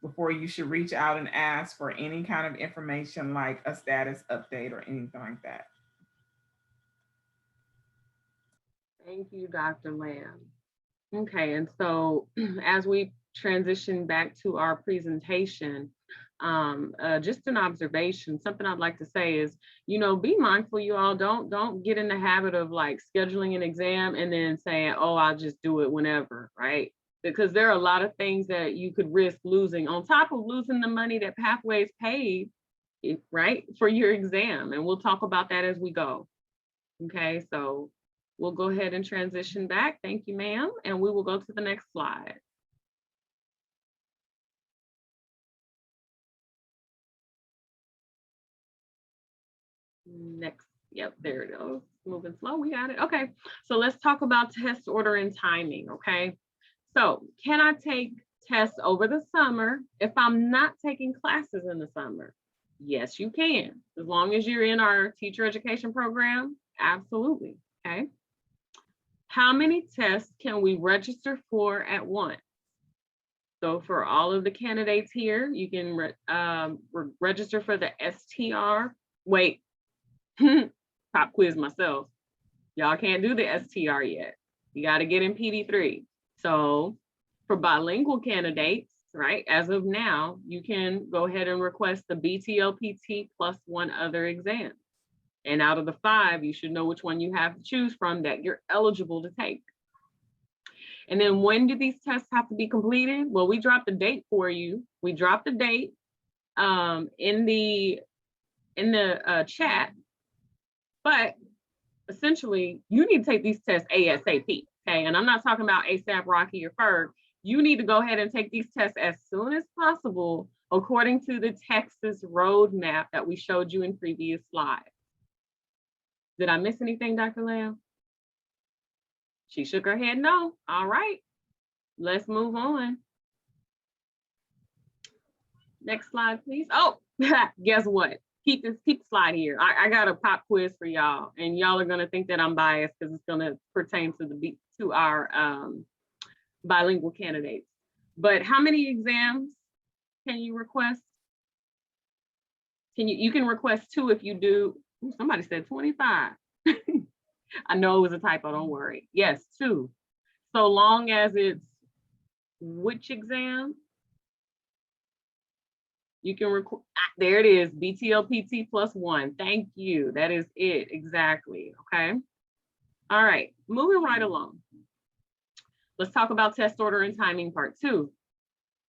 Speaker 3: before you should reach out and ask for any kind of information like a status update or anything like that.
Speaker 2: Thank you, Dr. Lamb. Okay, and so as we transition back to our presentation, just an observation, something I'd like to say is, be mindful, you all don't get in the habit of like scheduling an exam and then saying, oh, I'll just do it whenever, right? Because there are a lot of things that you could risk losing on top of losing the money that Pathways paid, right, for your exam. And we'll talk about that as we go. Okay, so we'll go ahead and transition back. Thank you, ma'am. And we will go to the next slide. Next, yep, there it goes. Moving slow, we got it. Okay, so let's talk about test order and timing, okay? So can I take tests over the summer if I'm not taking classes in the summer? Yes, you can, as long as you're in our teacher education program, absolutely, okay? How many tests can we register for at once? So for all of the candidates here, you can register for the STR. Wait, pop quiz myself. Y'all can't do the STR yet. You got to get in PD3. So for bilingual candidates, right, as of now, you can go ahead and request the BTLPT plus one other exam. And out of the 5, you should know which one you have to choose from that you're eligible to take. And then when do these tests have to be completed? Well, we dropped a date for you. We dropped the date in the chat, but essentially you need to take these tests ASAP, okay? And I'm not talking about ASAP Rocky or Ferg. You need to go ahead and take these tests as soon as possible according to the TExES roadmap that we showed you in previous slides. Did I miss anything, Dr. Lamb? She shook her head no. All right, let's move on. Next slide, please. Oh, guess what? Keep the slide here. I got a pop quiz for y'all, and y'all are gonna think that I'm biased because it's gonna pertain to our bilingual candidates. But how many exams can you request? You can request 2 if you do. Ooh, somebody said 25. I know it was a typo, don't worry. Yes, 2. So long as it's which exam? You can record, there it is, BTLPT plus 1. Thank you, that is it, exactly, okay? All right, moving right along. Let's talk about test order and timing part 2.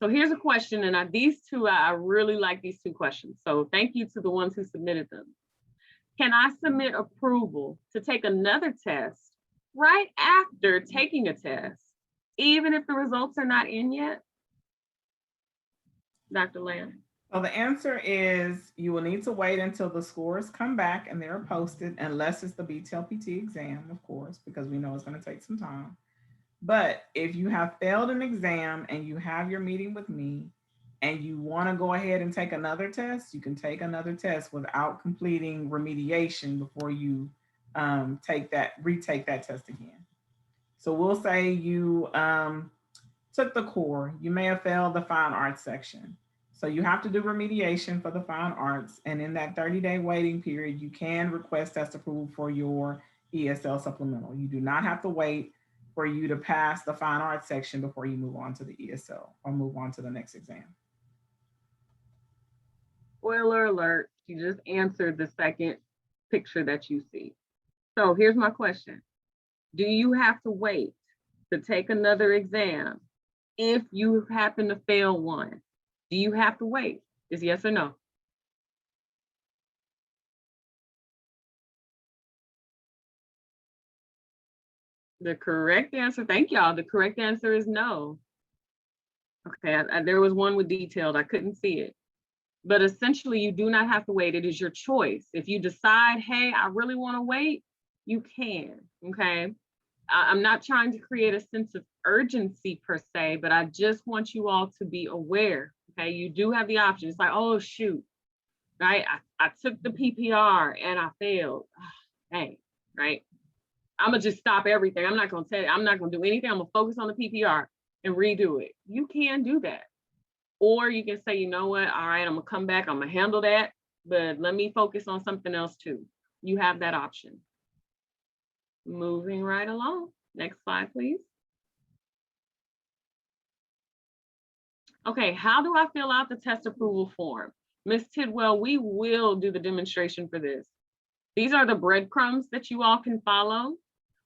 Speaker 2: So here's a question, and these 2, I really like these 2 questions. So thank you to the ones who submitted them. Can I submit approval to take another test right after taking a test, even if the results are not in yet? Dr. Lamb.
Speaker 3: Well, the answer is you will need to wait until the scores come back and they're posted, unless it's the BTLPT exam, of course, because we know it's going to take some time. But if you have failed an exam and you have your meeting with me and you want to go ahead and take another test, you can take another test without completing remediation before you retake that test again. So we'll say you took the core, you may have failed the fine arts section. So you have to do remediation for the fine arts. And in that 30-day waiting period, you can request test approval for your ESL supplemental. You do not have to wait for you to pass the fine arts section before you move on to the ESL or move on to the next exam.
Speaker 2: Spoiler alert, she just answered the second picture that you see. So here's my question. Do you have to wait to take another exam if you happen to fail one? Do you have to wait? Is yes or no? The correct answer, thank y'all. The correct answer is no. Okay, there was one with detailed, I couldn't see it. But essentially, you do not have to wait. It is your choice. If you decide, hey, I really want to wait, you can, okay? I'm not trying to create a sense of urgency per se, but I just want you all to be aware, okay? You do have the option. It's like, oh, shoot, right? I took the PPR and I failed. Dang, right? I'm gonna just stop everything. I'm not gonna tell you, I'm not gonna do anything. I'm gonna focus on the PPR and redo it. You can do that. Or you can say, you know what, all right, I'm gonna come back, I'm gonna handle that, but let me focus on something else too. You have that option. Moving right along. Next slide, please. Okay, how do I fill out the test approval form? Ms. Tidwell, we will do the demonstration for this. These are the breadcrumbs that you all can follow,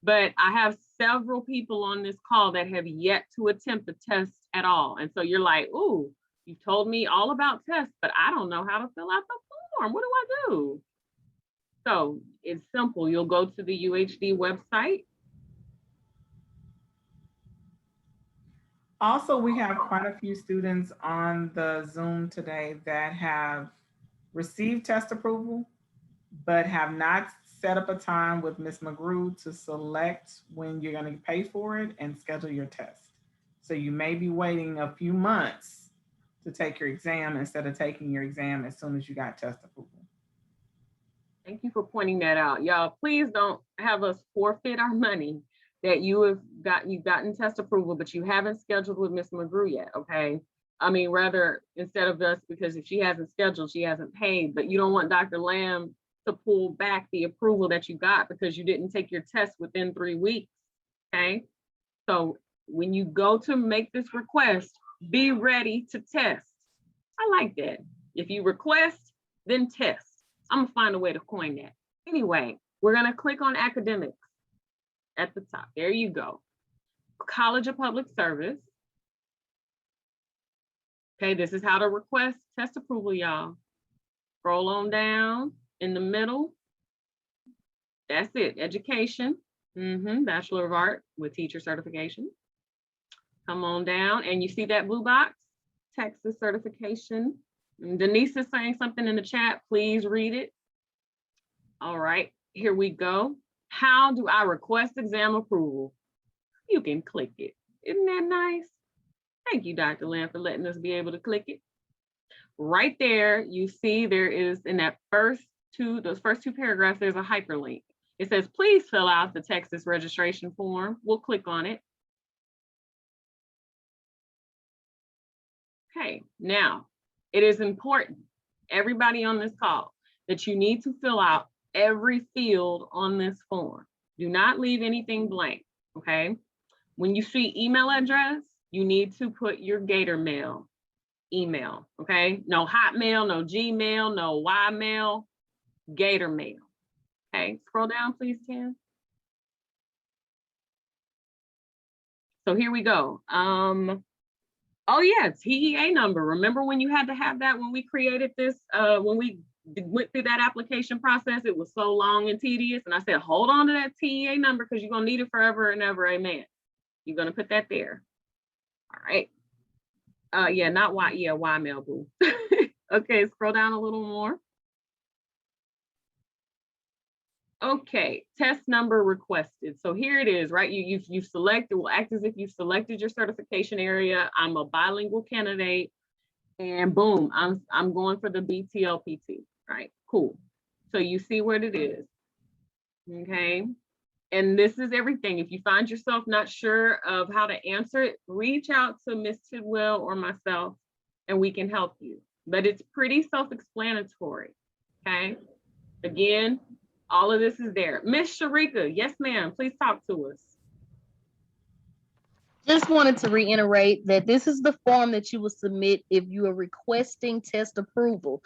Speaker 2: but I have several people on this call that have yet to attempt the test at all. And so you're like, ooh, you told me all about tests, but I don't know how to fill out the form. What do I do? So it's simple. You'll go to the UHD website.
Speaker 3: Also, we have quite a few students on the Zoom today that have received test approval, but have not set up a time with Ms. McGrew to select when you're going to pay for it and schedule your test. So you may be waiting a few months to take your exam instead of taking your exam as soon as you got test approval.
Speaker 2: Thank you for pointing that out. Y'all, please don't have us forfeit our money that you've gotten test approval, but you haven't scheduled with Ms. McGrew yet, okay? I mean, rather, instead of us, because if she hasn't scheduled, she hasn't paid, but you don't want Dr. Lamb to pull back the approval that you got because you didn't take your test within 3 weeks, okay? So when you go to make this request, be ready to test. I like that. If you request, then test. I'm gonna find a way to coin that. Anyway, we're gonna click on academics at the top. There you go. College of Public Service. Okay, this is how to request test approval, y'all. Scroll on down in the middle. That's it, education. Bachelor of Art with teacher certification. Come on down and you see that blue box, TExES certification. And Denise is saying something in the chat, please read it. All right, here we go. How do I request exam approval? You can click it. Isn't that nice? Thank you, Dr. Lamb, for letting us be able to click it. Right there, you see there is in that those first two paragraphs, there's a hyperlink. It says, please fill out the TExES registration form. We'll click on it. Okay, now it is important, everybody on this call, that you need to fill out every field on this form. Do not leave anything blank, okay? When you see email address, you need to put your Gator Mail email, okay? No Hotmail, no Gmail, no Ymail, Gator Mail. Okay, scroll down, please, Tim. So here we go. Oh yeah, TEA number. Remember when you had to have that when we created this, when we went through that application process, it was so long and tedious. And I said, hold on to that TEA number because you're gonna need it forever and ever, amen. You're gonna put that there. All right. Yeah, not Y, yeah, Ymail, boo. Okay, scroll down a little more. Okay, test number requested. So here it is, right? You've selected, will act as if you've selected your certification area. I'm a bilingual candidate, and boom, I'm going for the BTLPT, right? Cool. So you see what it is, okay? And this is everything. If you find yourself not sure of how to answer it, reach out to Ms. Tidwell or myself, and we can help you. But it's pretty self-explanatory, okay? Again, all of this is there. Miss Sharika, yes, ma'am, please talk to us.
Speaker 5: Just wanted to reiterate that this is the form that you will submit if you are requesting test approval.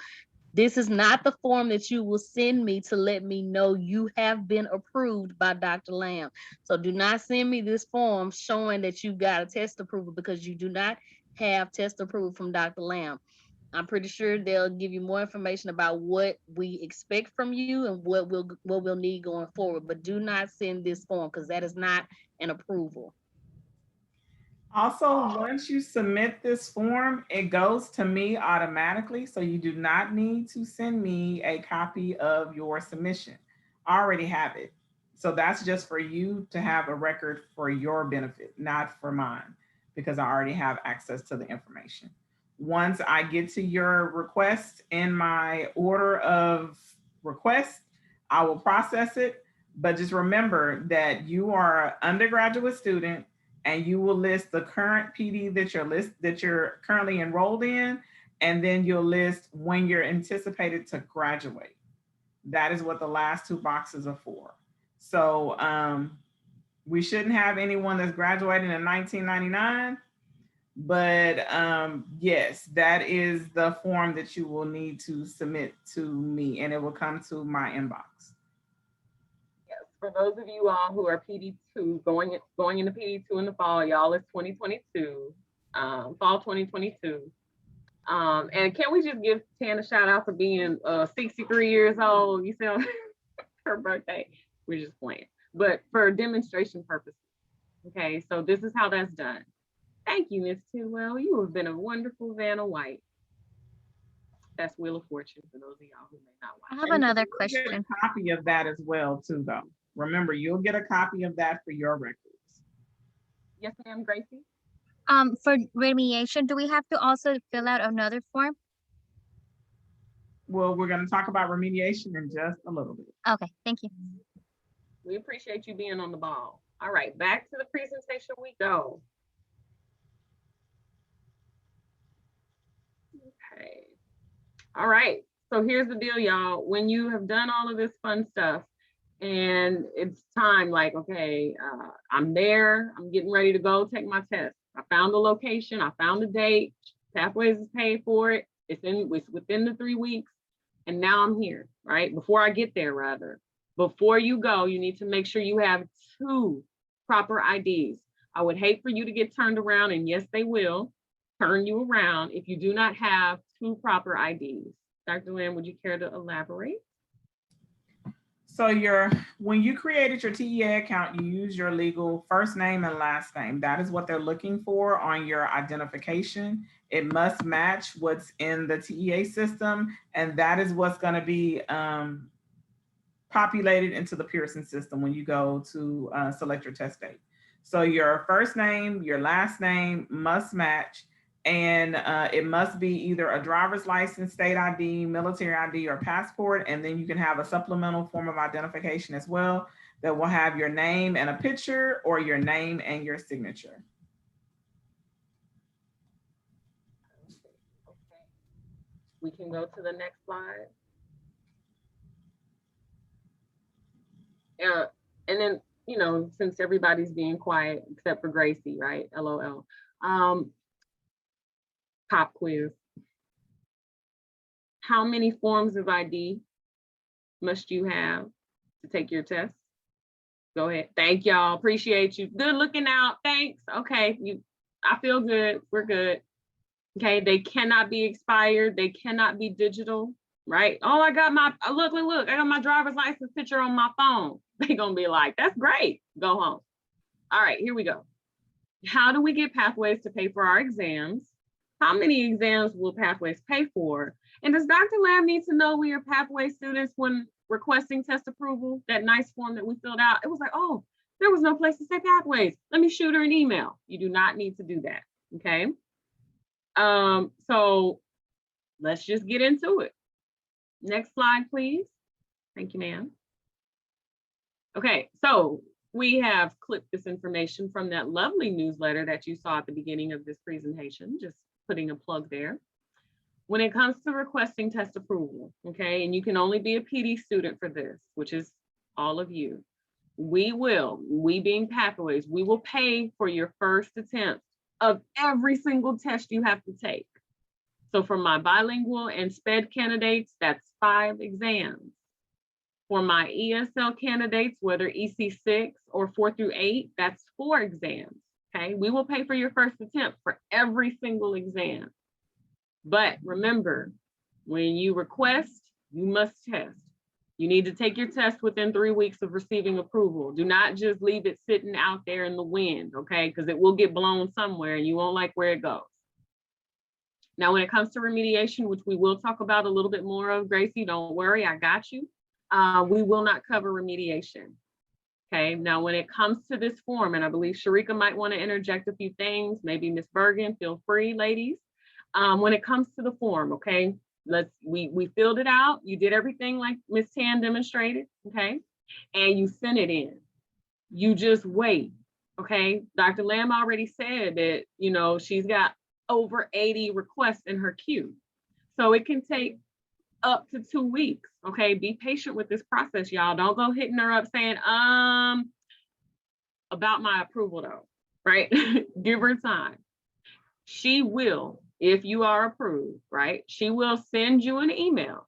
Speaker 5: This is not the form that you will send me to let me know you have been approved by Dr. Lamb. So do not send me this form showing that you got a test approval, because you do not have test approval from Dr. Lamb. I'm pretty sure they'll give you more information about what we expect from you and what we'll need going forward. But do not send this form, because that is not an approval.
Speaker 3: Also, once you submit this form, it goes to me automatically. So you do not need to send me a copy of your submission. I already have it. So that's just for you to have a record for your benefit, not for mine, because I already have access to the information. Once I get to your request in my order of requests, I will process it. But just remember that you are an undergraduate student, and you will list the current PD that you're currently enrolled in, and then you'll list when you're anticipated to graduate. That is what the last two boxes are for. So we shouldn't have anyone that's graduating in 1999, but yes, that is the form that you will need to submit to me, and it will come to my inbox.
Speaker 2: For those of you all who are PD2, going into PD2 in the fall, y'all, it's 2022, fall 2022. And can we just give Tan a shout out for being 63 years old? You see her birthday. We're just playing, but for demonstration purposes. Okay, so this is how that's done. Thank you, Ms. Tidwell. You have been a wonderful Vanna White. That's Wheel of Fortune for those of y'all who may not watch.
Speaker 4: I have another question.
Speaker 3: Get a copy of that as well, too, though. Remember, you'll get a copy of that for your records.
Speaker 2: Yes, ma'am, Gracie.
Speaker 4: For remediation, do we have to also fill out another form?
Speaker 3: Well, we're going to talk about remediation in just a little bit.
Speaker 4: Okay, thank you.
Speaker 2: We appreciate you being on the ball. All right, back to the presentation we go. Okay. All right, so here's the deal, y'all. When you have done all of this fun stuff, and it's time, like, okay, I'm there, I'm getting ready to go take my test. I found the location, I found the date, Pathways is paid for it, it's within the 3 weeks, and now I'm here, right? Before I get there, rather. Before you go, you need to make sure you have 2 proper IDs. I would hate for you to get turned around, and yes, they will turn you around if you do not have 2 proper IDs. Dr. Lamb, would you care to elaborate?
Speaker 3: So when you created your TEA account, you use your legal first name and last name. That is what they're looking for on your identification. It must match what's in the TEA system, and that is what's going to be populated into the Pearson system when you go to select your test date. So your first name, your last name must match, and it must be either a driver's license, state ID, military ID, or passport. And then you can have a supplemental form of identification as well that will have your name and a picture, or your name and your signature.
Speaker 2: Okay. We can go to the next slide. And then, you know, since everybody's being quiet except for Gracie, right? LOL. Pop quiz. How many forms of ID must you have to take your test? Go ahead. Thank y'all. Appreciate you. Good looking out. Thanks. Okay. I feel good. We're good. Okay. They cannot be expired. They cannot be digital, right? Oh, I got my, look. I got my driver's license picture on my phone. They're going to be like, that's great. Go home. All right, here we go. How do we get Pathways to pay for our exams? How many exams will Pathways pay for? And does Dr. Lamb need to know we are Pathway students when requesting test approval? That nice form that we filled out, it was like, oh, there was no place to say Pathways. Let me shoot her an email. You do not need to do that, okay? So let's just get into it. Next slide, please. Thank you, ma'am. Okay, so we have clipped this information from that lovely newsletter that you saw at the beginning of this presentation, just putting a plug there. When it comes to requesting test approval, okay, and you can only be a PD student for this, which is all of you, we being Pathways, we will pay for your first attempt of every single test you have to take. So for my bilingual and SPED candidates, that's 5 exams. For my ESL candidates, whether EC6 or 4 through 8, that's 4 exams, okay? We will pay for your first attempt for every single exam. But remember, when you request, you must test. You need to take your test within 3 weeks of receiving approval. Do not just leave it sitting out there in the wind, okay? Because it will get blown somewhere and you won't like where it goes. Now, when it comes to remediation, which we will talk about a little bit more of, Gracie, don't worry, I got you. We will not cover remediation. Okay, now when it comes to this form, and I believe Sharika might want to interject a few things, maybe Ms. Bergen, feel free, ladies. When it comes to the form, okay, we filled it out. You did everything like Ms. Tan demonstrated, okay, and you sent it in. You just wait, okay? Dr. Lamb already said that, you know, she's got over 80 requests in her queue. So it can take up to 2 weeks, okay? Be patient with this process, y'all. Don't go hitting her up saying, about my approval though, right? Give her time. She will, if you are approved, right? She will send you an email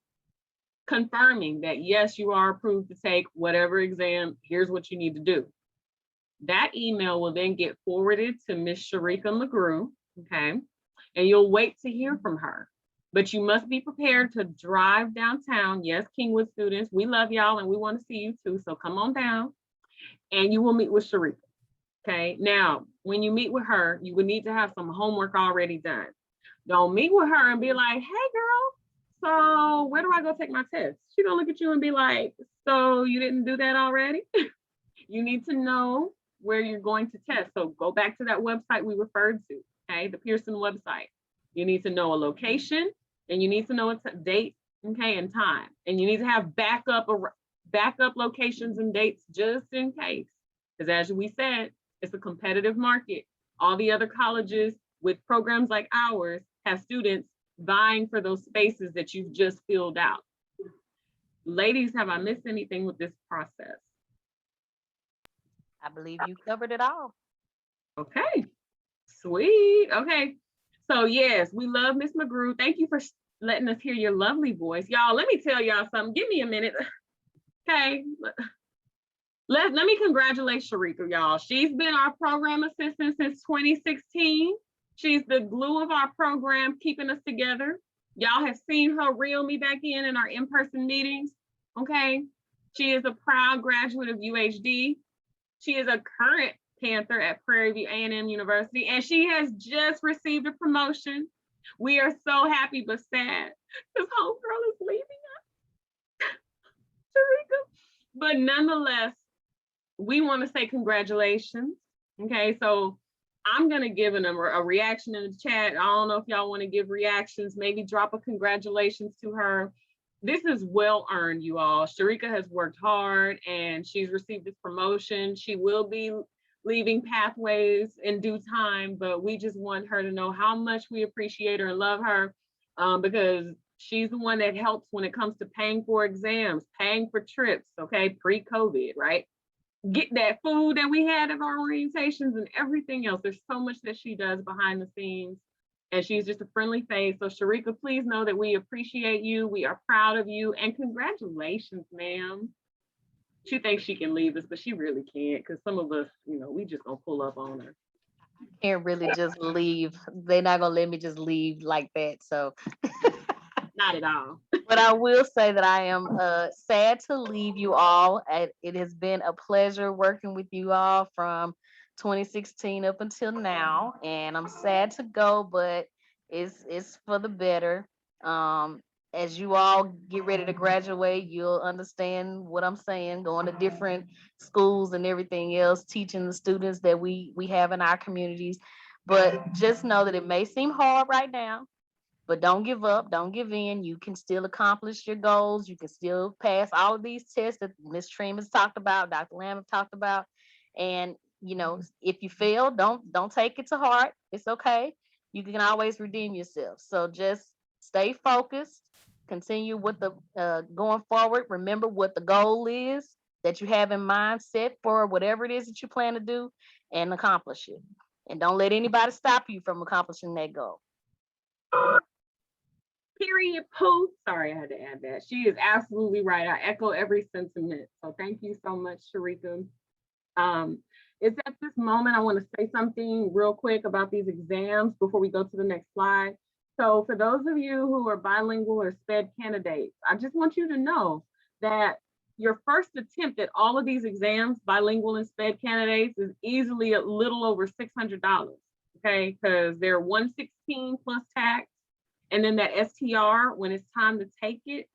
Speaker 2: confirming that, yes, you are approved to take whatever exam, here's what you need to do. That email will then get forwarded to Ms. Sharika McGrew, okay? And you'll wait to hear from her. But you must be prepared to drive downtown. Yes, Kingwood students, we love y'all and we want to see you too. So come on down and you will meet with Sharika. Okay, now when you meet with her, you would need to have some homework already done. Don't meet with her and be like, hey girl, so where do I go take my test? She's gonna look at you and be like, so you didn't do that already? You need to know where you're going to test. So go back to that website we referred to, okay, the Pearson website. You need to know a location and you need to know a date, okay, and time. And you need to have backup locations and dates just in case. Because as we said, it's a competitive market. All the other colleges with programs like ours have students vying for those spaces that you've just filled out. Ladies, have I missed anything with this process?
Speaker 5: I believe you covered it all.
Speaker 2: Okay, sweet. Okay, so yes, we love Miss McGrew. Thank you for letting us hear your lovely voice. Y'all, let me tell y'all something. Give me a minute. Okay, let me congratulate Sharika, y'all. She's been our program assistant since 2016. She's the glue of our program, keeping us together. Y'all have seen her reel me back in our in-person meetings, okay? She is a proud graduate of UHD. She is a current Panther at Prairie View A&M University, and she has just received a promotion. We are so happy but sad because homegirl is leaving us, Sharika. But nonetheless, we want to say congratulations. Okay, so I'm gonna give a reaction in the chat. I don't know if y'all want to give reactions, maybe drop a congratulations to her. This is well earned, you all. Sharika has worked hard and she's received this promotion. She will be leaving Pathways in due time, but we just want her to know how much we appreciate her and love her, because she's the one that helps when it comes to paying for exams, paying for trips, okay, pre-COVID, right? Get that food that we had at our orientations and everything else. There's so much that she does behind the scenes, and she's just a friendly face. So Sharika, please know that we appreciate you. We are proud of you, and congratulations, ma'am. She thinks she can leave us, but she really can't, because some of us, you know, we just gonna pull up on her.
Speaker 5: Can't really just leave. They're not gonna let me just leave like that. So
Speaker 2: Not at all.
Speaker 5: but I will say that I am sad to leave you all. It has been a pleasure working with you all from 2016 up until now, and I'm sad to go, but it's for the better. As you all get ready to graduate, you'll understand what I'm saying, going to different schools and everything else, teaching the students that we have in our communities. But just know that it may seem hard right now, but don't give up, don't give in. You can still accomplish your goals. You can still pass all of these tests that Ms. Treem has talked about, Dr. Lamb has talked about. And you know, if you fail, don't take it to heart. It's okay. You can always redeem yourself. So just stay focused, continue with the going forward. Remember what the goal is that you have in mind, set for whatever it is that you plan to do, and accomplish it. And don't let anybody stop you from accomplishing that goal.
Speaker 2: period post. Sorry, I had to add that. She is absolutely right. I echo every sentiment. So thank you so much, Sharika. It's at this moment I want to say something real quick about these exams before we go to the next slide. So for those of you who are bilingual or SPED candidates, I just want you to know that your first attempt at all of these exams, bilingual and SPED candidates, is easily a little over $600, okay? Because they're $116 plus tax, and then that STR, when it's time to take it,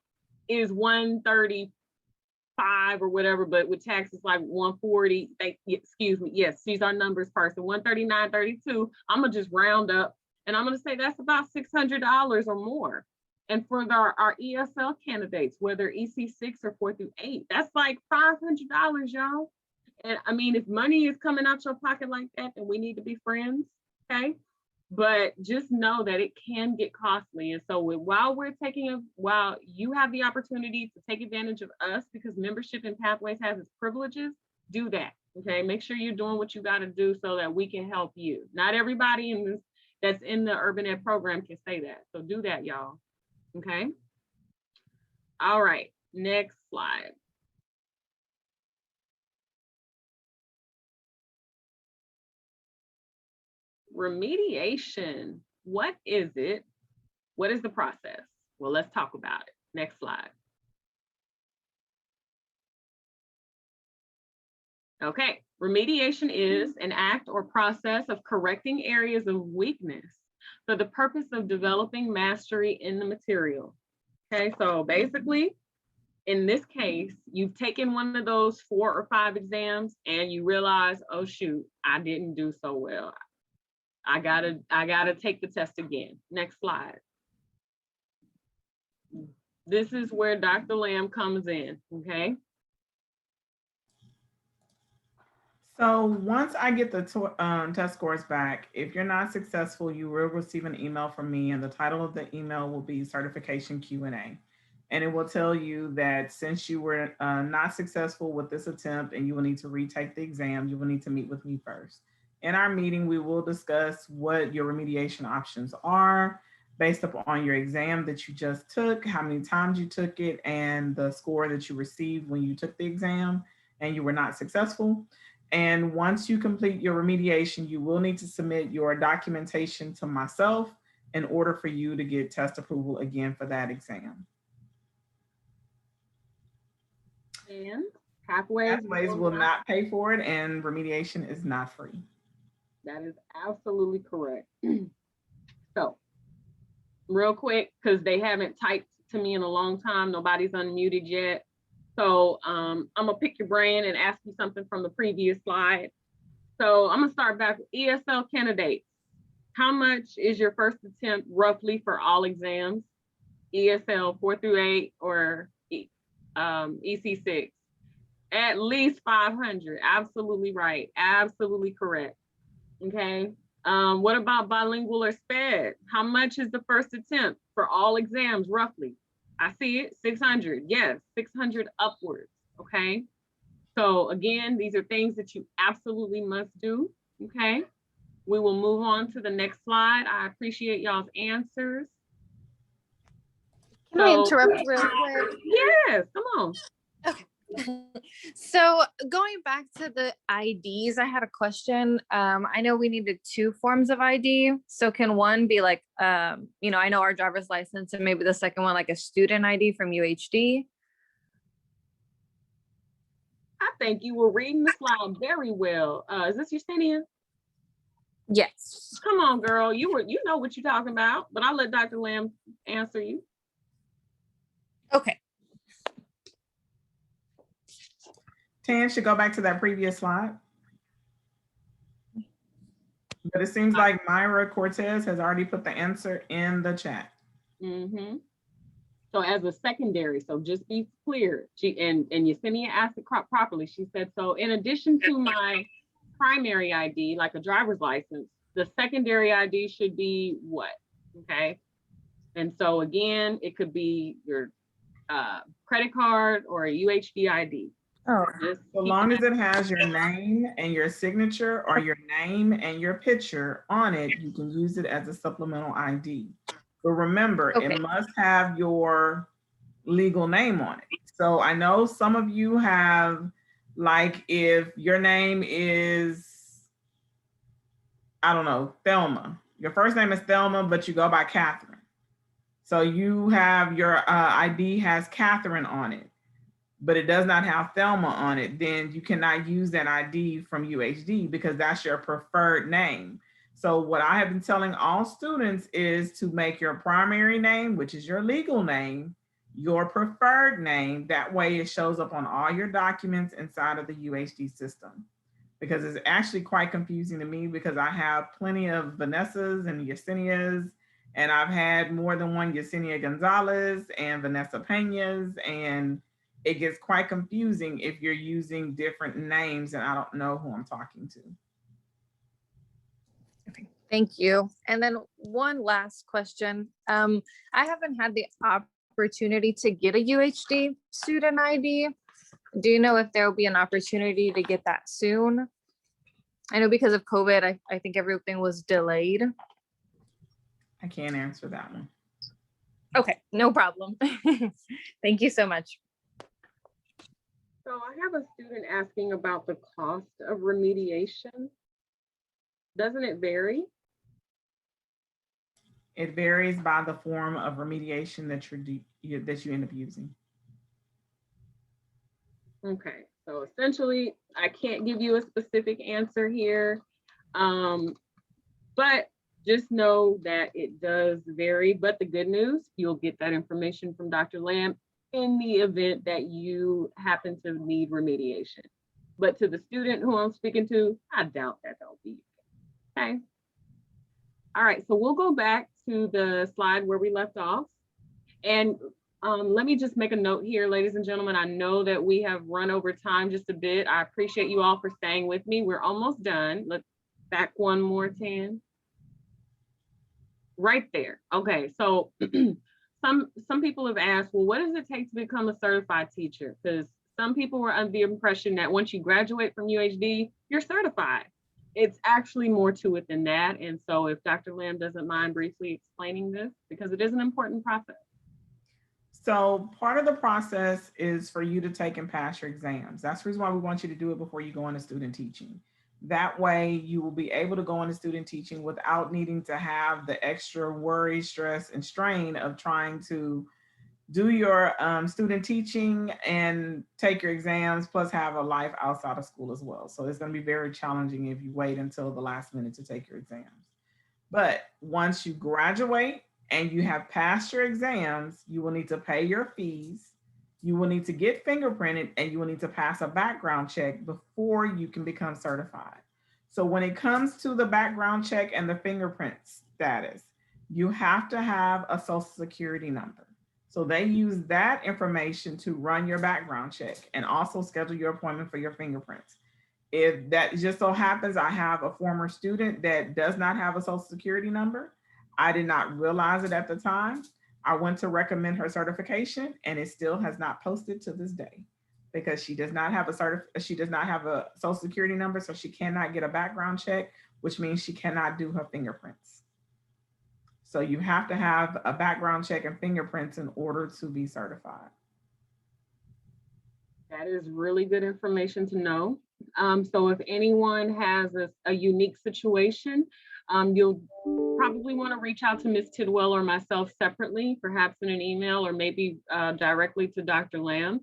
Speaker 2: is $135 or whatever, but with tax it's like $140. Excuse me, yes, she's our numbers person, $139.32. I'm gonna just round up, and I'm gonna say that's about $600 or more. And for our ESL candidates, whether EC6 or 4 through 8, that's like $500, y'all. And I mean, if money is coming out your pocket like that, then we need to be friends, okay? But just know that it can get costly. And so while you have the opportunity to take advantage of us, because membership in Pathways has its privileges, do that, okay? Make sure you're doing what you gotta do so that we can help you. Not everybody that's in the Urban Ed program can say that. So do that, y'all. Okay. All right, next slide. Remediation. What is it? What is the process? Well, let's talk about it. Next slide. Okay, remediation is an act or process of correcting areas of weakness for the purpose of developing mastery in the material. Okay, so basically, in this case, you've taken one of those 4 or 5 exams and you realize, oh shoot, I didn't do so well. I gotta take the test again. Next slide. This is where Dr. Lamb comes in, okay?
Speaker 3: So once I get the test scores back, if you're not successful, you will receive an email from me, and the title of the email will be Certification Q&A. And it will tell you that since you were not successful with this attempt and you will need to retake the exam, you will need to meet with me first. In our meeting, we will discuss what your remediation options are based upon your exam that you just took, how many times you took it, and the score that you received when you took the exam and you were not successful. And once you complete your remediation, you will need to submit your documentation to myself in order for you to get test approval again for that exam.
Speaker 2: And Pathways
Speaker 3: will not pay for it, and remediation is not free.
Speaker 2: That is absolutely correct. So real quick, because they haven't typed to me in a long time, nobody's unmuted yet. So I'm gonna pick your brain and ask you something from the previous slide. So I'm gonna start back with ESL candidates. How much is your first attempt roughly for all exams? ESL 4 through 8 or EC6? At least 500, absolutely right, absolutely correct, okay? What about bilingual or SPED? How much is the first attempt for all exams roughly? I see it, 600, yes, 600 upwards, okay? So again, these are things that you absolutely must do, okay? We will move on to the next slide. I appreciate y'all's answers.
Speaker 6: Can I interrupt real quick?
Speaker 2: Yes, come on.
Speaker 6: Okay. So going back to the IDs, I had a question. I know we needed 2 forms of ID. So can one be like, I know our driver's license, and maybe the second one like a student ID from UHD?
Speaker 2: I think you were reading the slide very well. Is this Yesenia?
Speaker 6: Yes.
Speaker 2: Come on, girl. You know what you're talking about, but I'll let Dr. Lamb answer you.
Speaker 6: Okay.
Speaker 3: Tan should go back to that previous slide. But it seems like Myra Cortez has already put the answer in the chat.
Speaker 2: Mm-hmm. So as a secondary, so just be clear, and Yesenia asked it properly. She said, so in addition to my primary ID, like a driver's license, the secondary ID should be what, okay? And so again, it could be your credit card or a UHD ID.
Speaker 6: Oh,
Speaker 3: So long as it has your name and your signature, or your name and your picture on it, you can use it as a supplemental ID. But remember,
Speaker 6: Okay.
Speaker 3: it must have your legal name on it. So I know some of you have, like, if your name is, I don't know, Thelma. Your first name is Thelma, but you go by Catherine. So you have your ID has Catherine on it, but it does not have Thelma on it. Then you cannot use that ID from UHD because that's your preferred name. So what I have been telling all students is to make your primary name, which is your legal name, your preferred name. That way it shows up on all your documents inside of the UHD system. Because it's actually quite confusing to me because I have plenty of Vanessas and Yesenias, and I've had more than one Yesenia Gonzalez and Vanessa Peñas, and it gets quite confusing if you're using different names and I don't know who I'm talking to.
Speaker 6: Okay, thank you. And then one last question. I haven't had the opportunity to get a UHD student ID. Do you know if there will be an opportunity to get that soon? I know because of COVID, I think everything was delayed.
Speaker 3: I can't answer that one.
Speaker 6: Okay, no problem. Thank you so much.
Speaker 2: So I have a student asking about the cost of remediation. Doesn't it vary?
Speaker 3: It varies by the form of remediation that you end up using.
Speaker 2: Okay, so essentially, I can't give you a specific answer here, but just know that it does vary. But the good news, you'll get that information from Dr. Lamb in the event that you happen to need remediation. But to the student who I'm speaking to, I doubt that they'll be. Okay. All right, so we'll go back to the slide where we left off. And let me just make a note here, ladies and gentlemen. I know that we have run over time just a bit. I appreciate you all for staying with me. We're almost done. Let's back one more, 10. Right there. Okay, so some people have asked, well, what does it take to become a certified teacher? Because some people were under the impression that once you graduate from UHD, you're certified. It's actually more to it than that. And so if Dr. Lamb doesn't mind briefly explaining this, because it is an important process.
Speaker 3: So part of the process is for you to take and pass your exams. That's the reason why we want you to do it before you go into student teaching. That way you will be able to go into student teaching without needing to have the extra worry, stress, and strain of trying to do your student teaching and take your exams, plus have a life outside of school as well. So it's going to be very challenging if you wait until the last minute to take your exams. But once you graduate and you have passed your exams, you will need to pay your fees. You will need to get fingerprinted and you will need to pass a background check before you can become certified. So when it comes to the background check and the fingerprint status, you have to have a social security number. So they use that information to run your background check and also schedule your appointment for your fingerprints. If that just so happens, I have a former student that does not have a social security number. I did not realize it at the time. I went to recommend her certification and it still has not posted to this day because she does not have a social security number, so she cannot get a background check, which means she cannot do her fingerprints. So you have to have a background check and fingerprints in order to be certified.
Speaker 2: That is really good information to know. So if anyone has a unique situation, you'll probably want to reach out to Ms. Tidwell or myself separately, perhaps in an email or maybe directly to Dr. Lamb.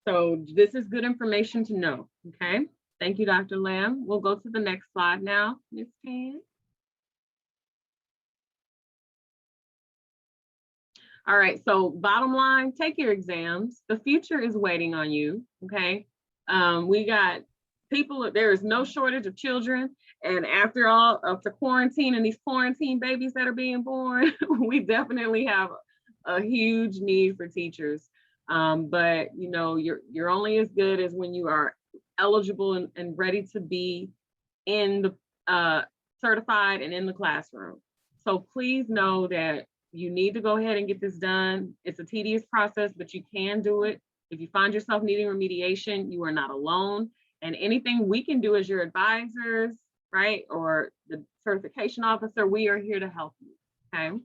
Speaker 2: So this is good information to know, okay? Thank you, Dr. Lamb. We'll go to the next slide now, Ms. Tan. All right, so bottom line, take your exams. The future is waiting on you, okay? We got people, there is no shortage of children. And after all of the quarantine and these quarantine babies that are being born, we definitely have a huge need for teachers. But you know, you're only as good as when you are eligible and ready to be in the certified and in the classroom. So please know that you need to go ahead and get this done. It's a tedious process, but you can do it. If you find yourself needing remediation, you are not alone. And anything we can do as your advisors, right, or the certification officer, we are here to help you, okay?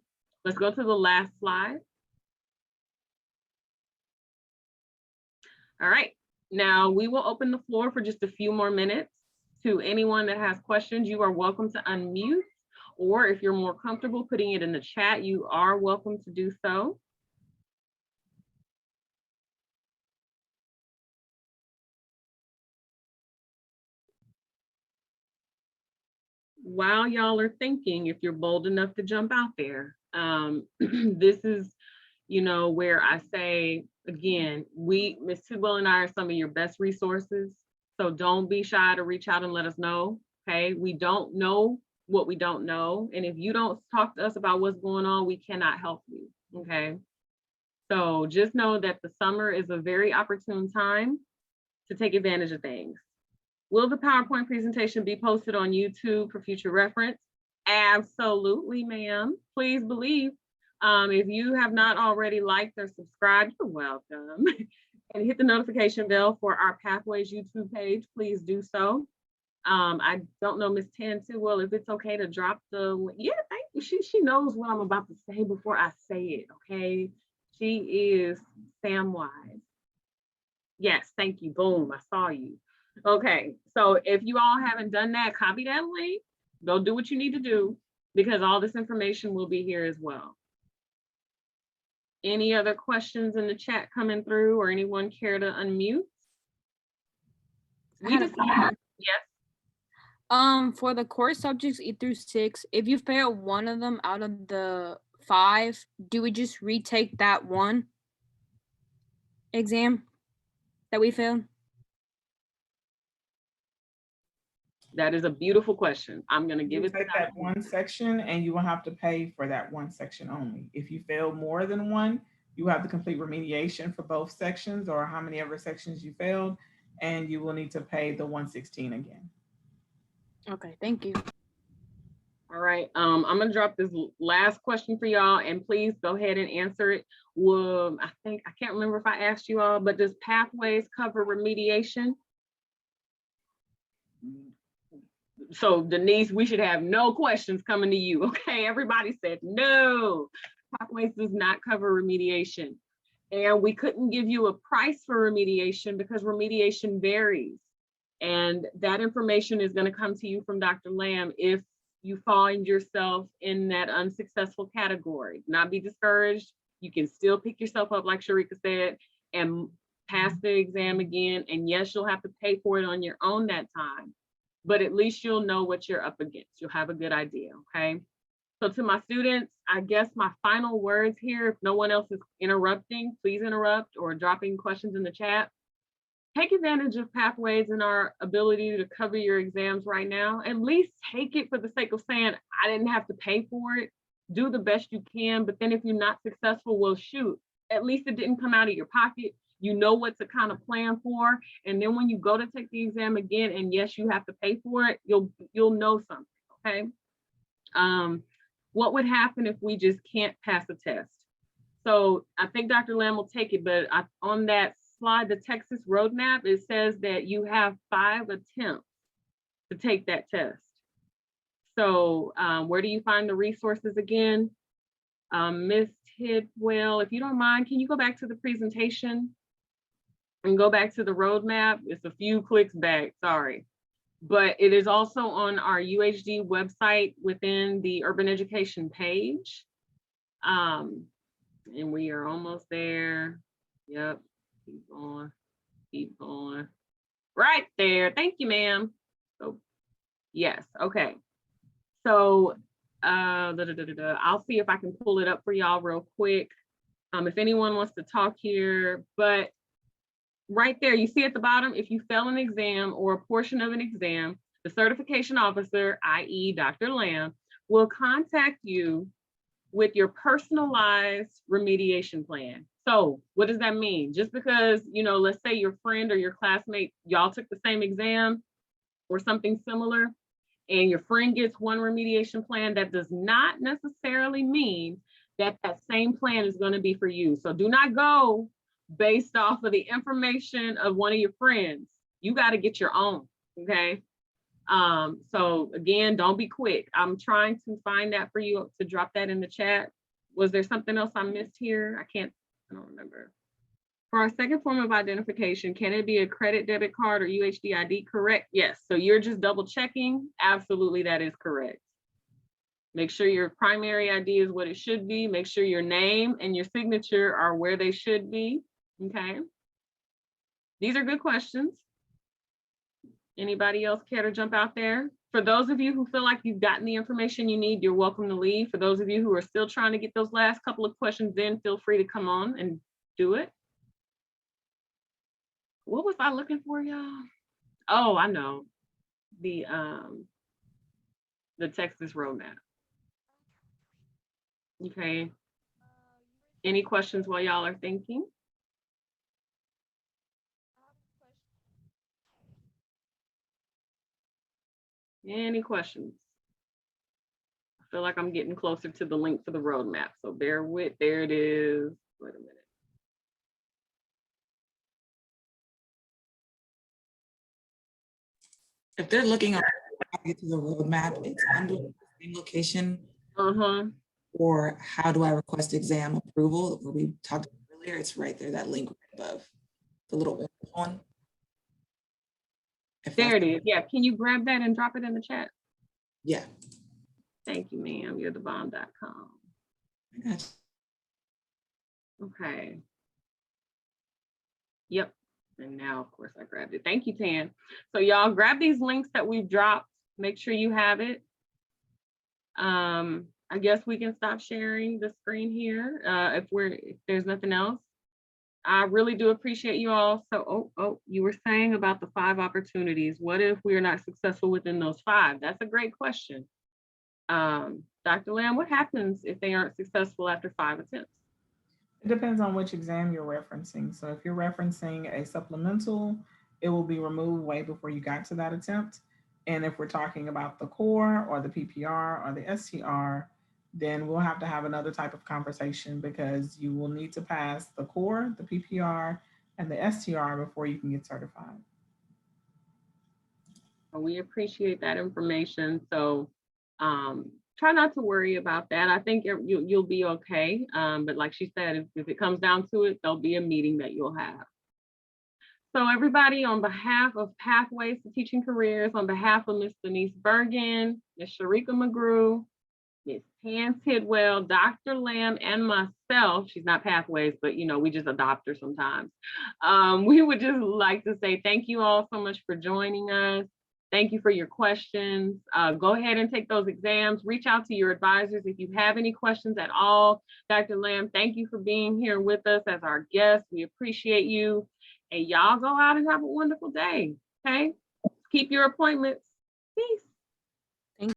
Speaker 2: Let's go to the last slide. All right, now we will open the floor for just a few more minutes. To anyone that has questions, you are welcome to unmute, or if you're more comfortable putting it in the chat, you are welcome to do so. While y'all are thinking, if you're bold enough to jump out there, this is, you know, where I say, again, Ms. Tidwell and I are some of your best resources. So don't be shy to reach out and let us know, okay? We don't know what we don't know. And if you don't talk to us about what's going on, we cannot help you, okay? So just know that the summer is a very opportune time to take advantage of things. Will the PowerPoint presentation be posted on YouTube for future reference? Absolutely, ma'am. Please believe. If you have not already liked or subscribed, you're welcome. And hit the notification bell for our Pathways YouTube page. Please do so. I don't know, Ms. Tan too well, if it's okay to drop the, yeah, thank you. She knows what I'm about to say before I say it, okay? She is Samwise. Yes, thank you. Boom, I saw you. Okay, so if you all haven't done that, copy that link. Go do what you need to do, because all this information will be here as well. Any other questions in the chat coming through, or anyone care to unmute? Yes.
Speaker 7: For the core subjects 8 through 6, if you fail one of them out of the 5, do we just retake that one exam that we failed?
Speaker 2: That is a beautiful question. I'm going to give it
Speaker 3: to that one section, and you will have to pay for that one section only. If you fail more than one, you have to complete remediation for both sections, or how many ever sections you failed, and you will need to pay the 116 again.
Speaker 7: Okay, thank you.
Speaker 2: All right, I'm gonna drop this last question for y'all, and please go ahead and answer it. Well, I can't remember if I asked you all, but does Pathways cover remediation? So Denise, we should have no questions coming to you, okay? Everybody said no. Pathways does not cover remediation. And we couldn't give you a price for remediation because remediation varies. And that information is gonna come to you from Dr. Lamb if you find yourself in that unsuccessful category. Not be discouraged. You can still pick yourself up, like Sharika said, and pass the exam again. And yes, you'll have to pay for it on your own that time, but at least you'll know what you're up against. You'll have a good idea, okay? So to my students, I guess my final words here, if no one else is interrupting, please interrupt or dropping questions in the chat. Take advantage of Pathways and our ability to cover your exams right now. At least take it for the sake of saying, I didn't have to pay for it. Do the best you can, but then if you're not successful, well, shoot, at least it didn't come out of your pocket. You know what to kind of plan for. And then when you go to take the exam again, and yes, you have to pay for it, you'll know something, okay? What would happen if we just can't pass a test? So I think Dr. Lamb will take it, but on that slide, the TExES roadmap, it says that you have 5 attempts to take that test. So where do you find the resources again? Ms. Tidwell, if you don't mind, can you go back to the presentation and go back to the roadmap? It's a few clicks back, sorry. But it is also on our UHD website within the urban education page. And we are almost there. Yep, keep going, keep going. Right there, thank you, ma'am. So yes, okay. So I'll see if I can pull it up for y'all real quick. If anyone wants to talk here, but right there, you see at the bottom, if you fail an exam or a portion of an exam, the certification officer, i.e. Dr. Lamb, will contact you with your personalized remediation plan. So what does that mean? Just because, you know, let's say your friend or your classmate, y'all took the same exam or something similar, and your friend gets one remediation plan, that does not necessarily mean that that same plan is going to be for you. So do not go based off of the information of one of your friends. You got to get your own, okay? So again, don't be quick. I'm trying to find that for you to drop that in the chat. Was there something else I missed here? I don't remember. For our second form of identification, can it be a credit, debit card, or UHD ID? Correct, yes. So you're just double checking? Absolutely, that is correct. Make sure your primary ID is what it should be. Make sure your name and your signature are where they should be, okay? These are good questions. Anybody else care to jump out there? For those of you who feel like you've gotten the information you need, you're welcome to leave. For those of you who are still trying to get those last couple of questions in, feel free to come on and do it. What was I looking for, y'all? Oh, I know. The TExES roadmap. Okay. Any questions while y'all are thinking? Any questions? I feel like I'm getting closer to the link for the roadmap, so bear with, there it is. Wait a minute.
Speaker 1: If they're looking at how to get to the roadmap, it's under the same location. Or how do I request exam approval, where we talked earlier, it's right there, that link right above, the little orange one.
Speaker 2: There it is. Yeah, can you grab that and drop it in the chat?
Speaker 1: Yeah.
Speaker 2: Thank you, ma'am. You're the bomb.com.
Speaker 1: I got you.
Speaker 2: Okay. Yep. And now, of course, I grabbed it. Thank you, Tan. So y'all grab these links that we've dropped. Make sure you have it. I guess we can stop sharing the screen here if there's nothing else. I really do appreciate you all. So, you were saying about the 5 opportunities. What if we're not successful within those 5? That's a great question. Dr. Lamb, what happens if they aren't successful after 5 attempts?
Speaker 3: It depends on which exam you're referencing. So if you're referencing a supplemental, it will be removed way before you got to that attempt. And if we're talking about the core or the PPR or the STR, then we'll have to have another type of conversation, because you will need to pass the core, the PPR, and the STR before you can get certified.
Speaker 2: We appreciate that information. So try not to worry about that. I think you'll be okay. But like she said, if it comes down to it, there'll be a meeting that you'll have. So everybody, on behalf of Pathways to Teaching Careers, on behalf of Ms. Denise Bergen, Ms. Sharika McGrew, Ms. Tan Tidwell, Dr. Lamb, and myself, she's not Pathways, but we just adopt her sometimes. We would just like to say thank you all so much for joining us. Thank you for your questions. Go ahead and take those exams. Reach out to your advisors if you have any questions at all. Dr. Lamb, thank you for being here with us as our guest. We appreciate you. And y'all go out and have a wonderful day, okay? Keep your appointments. Peace.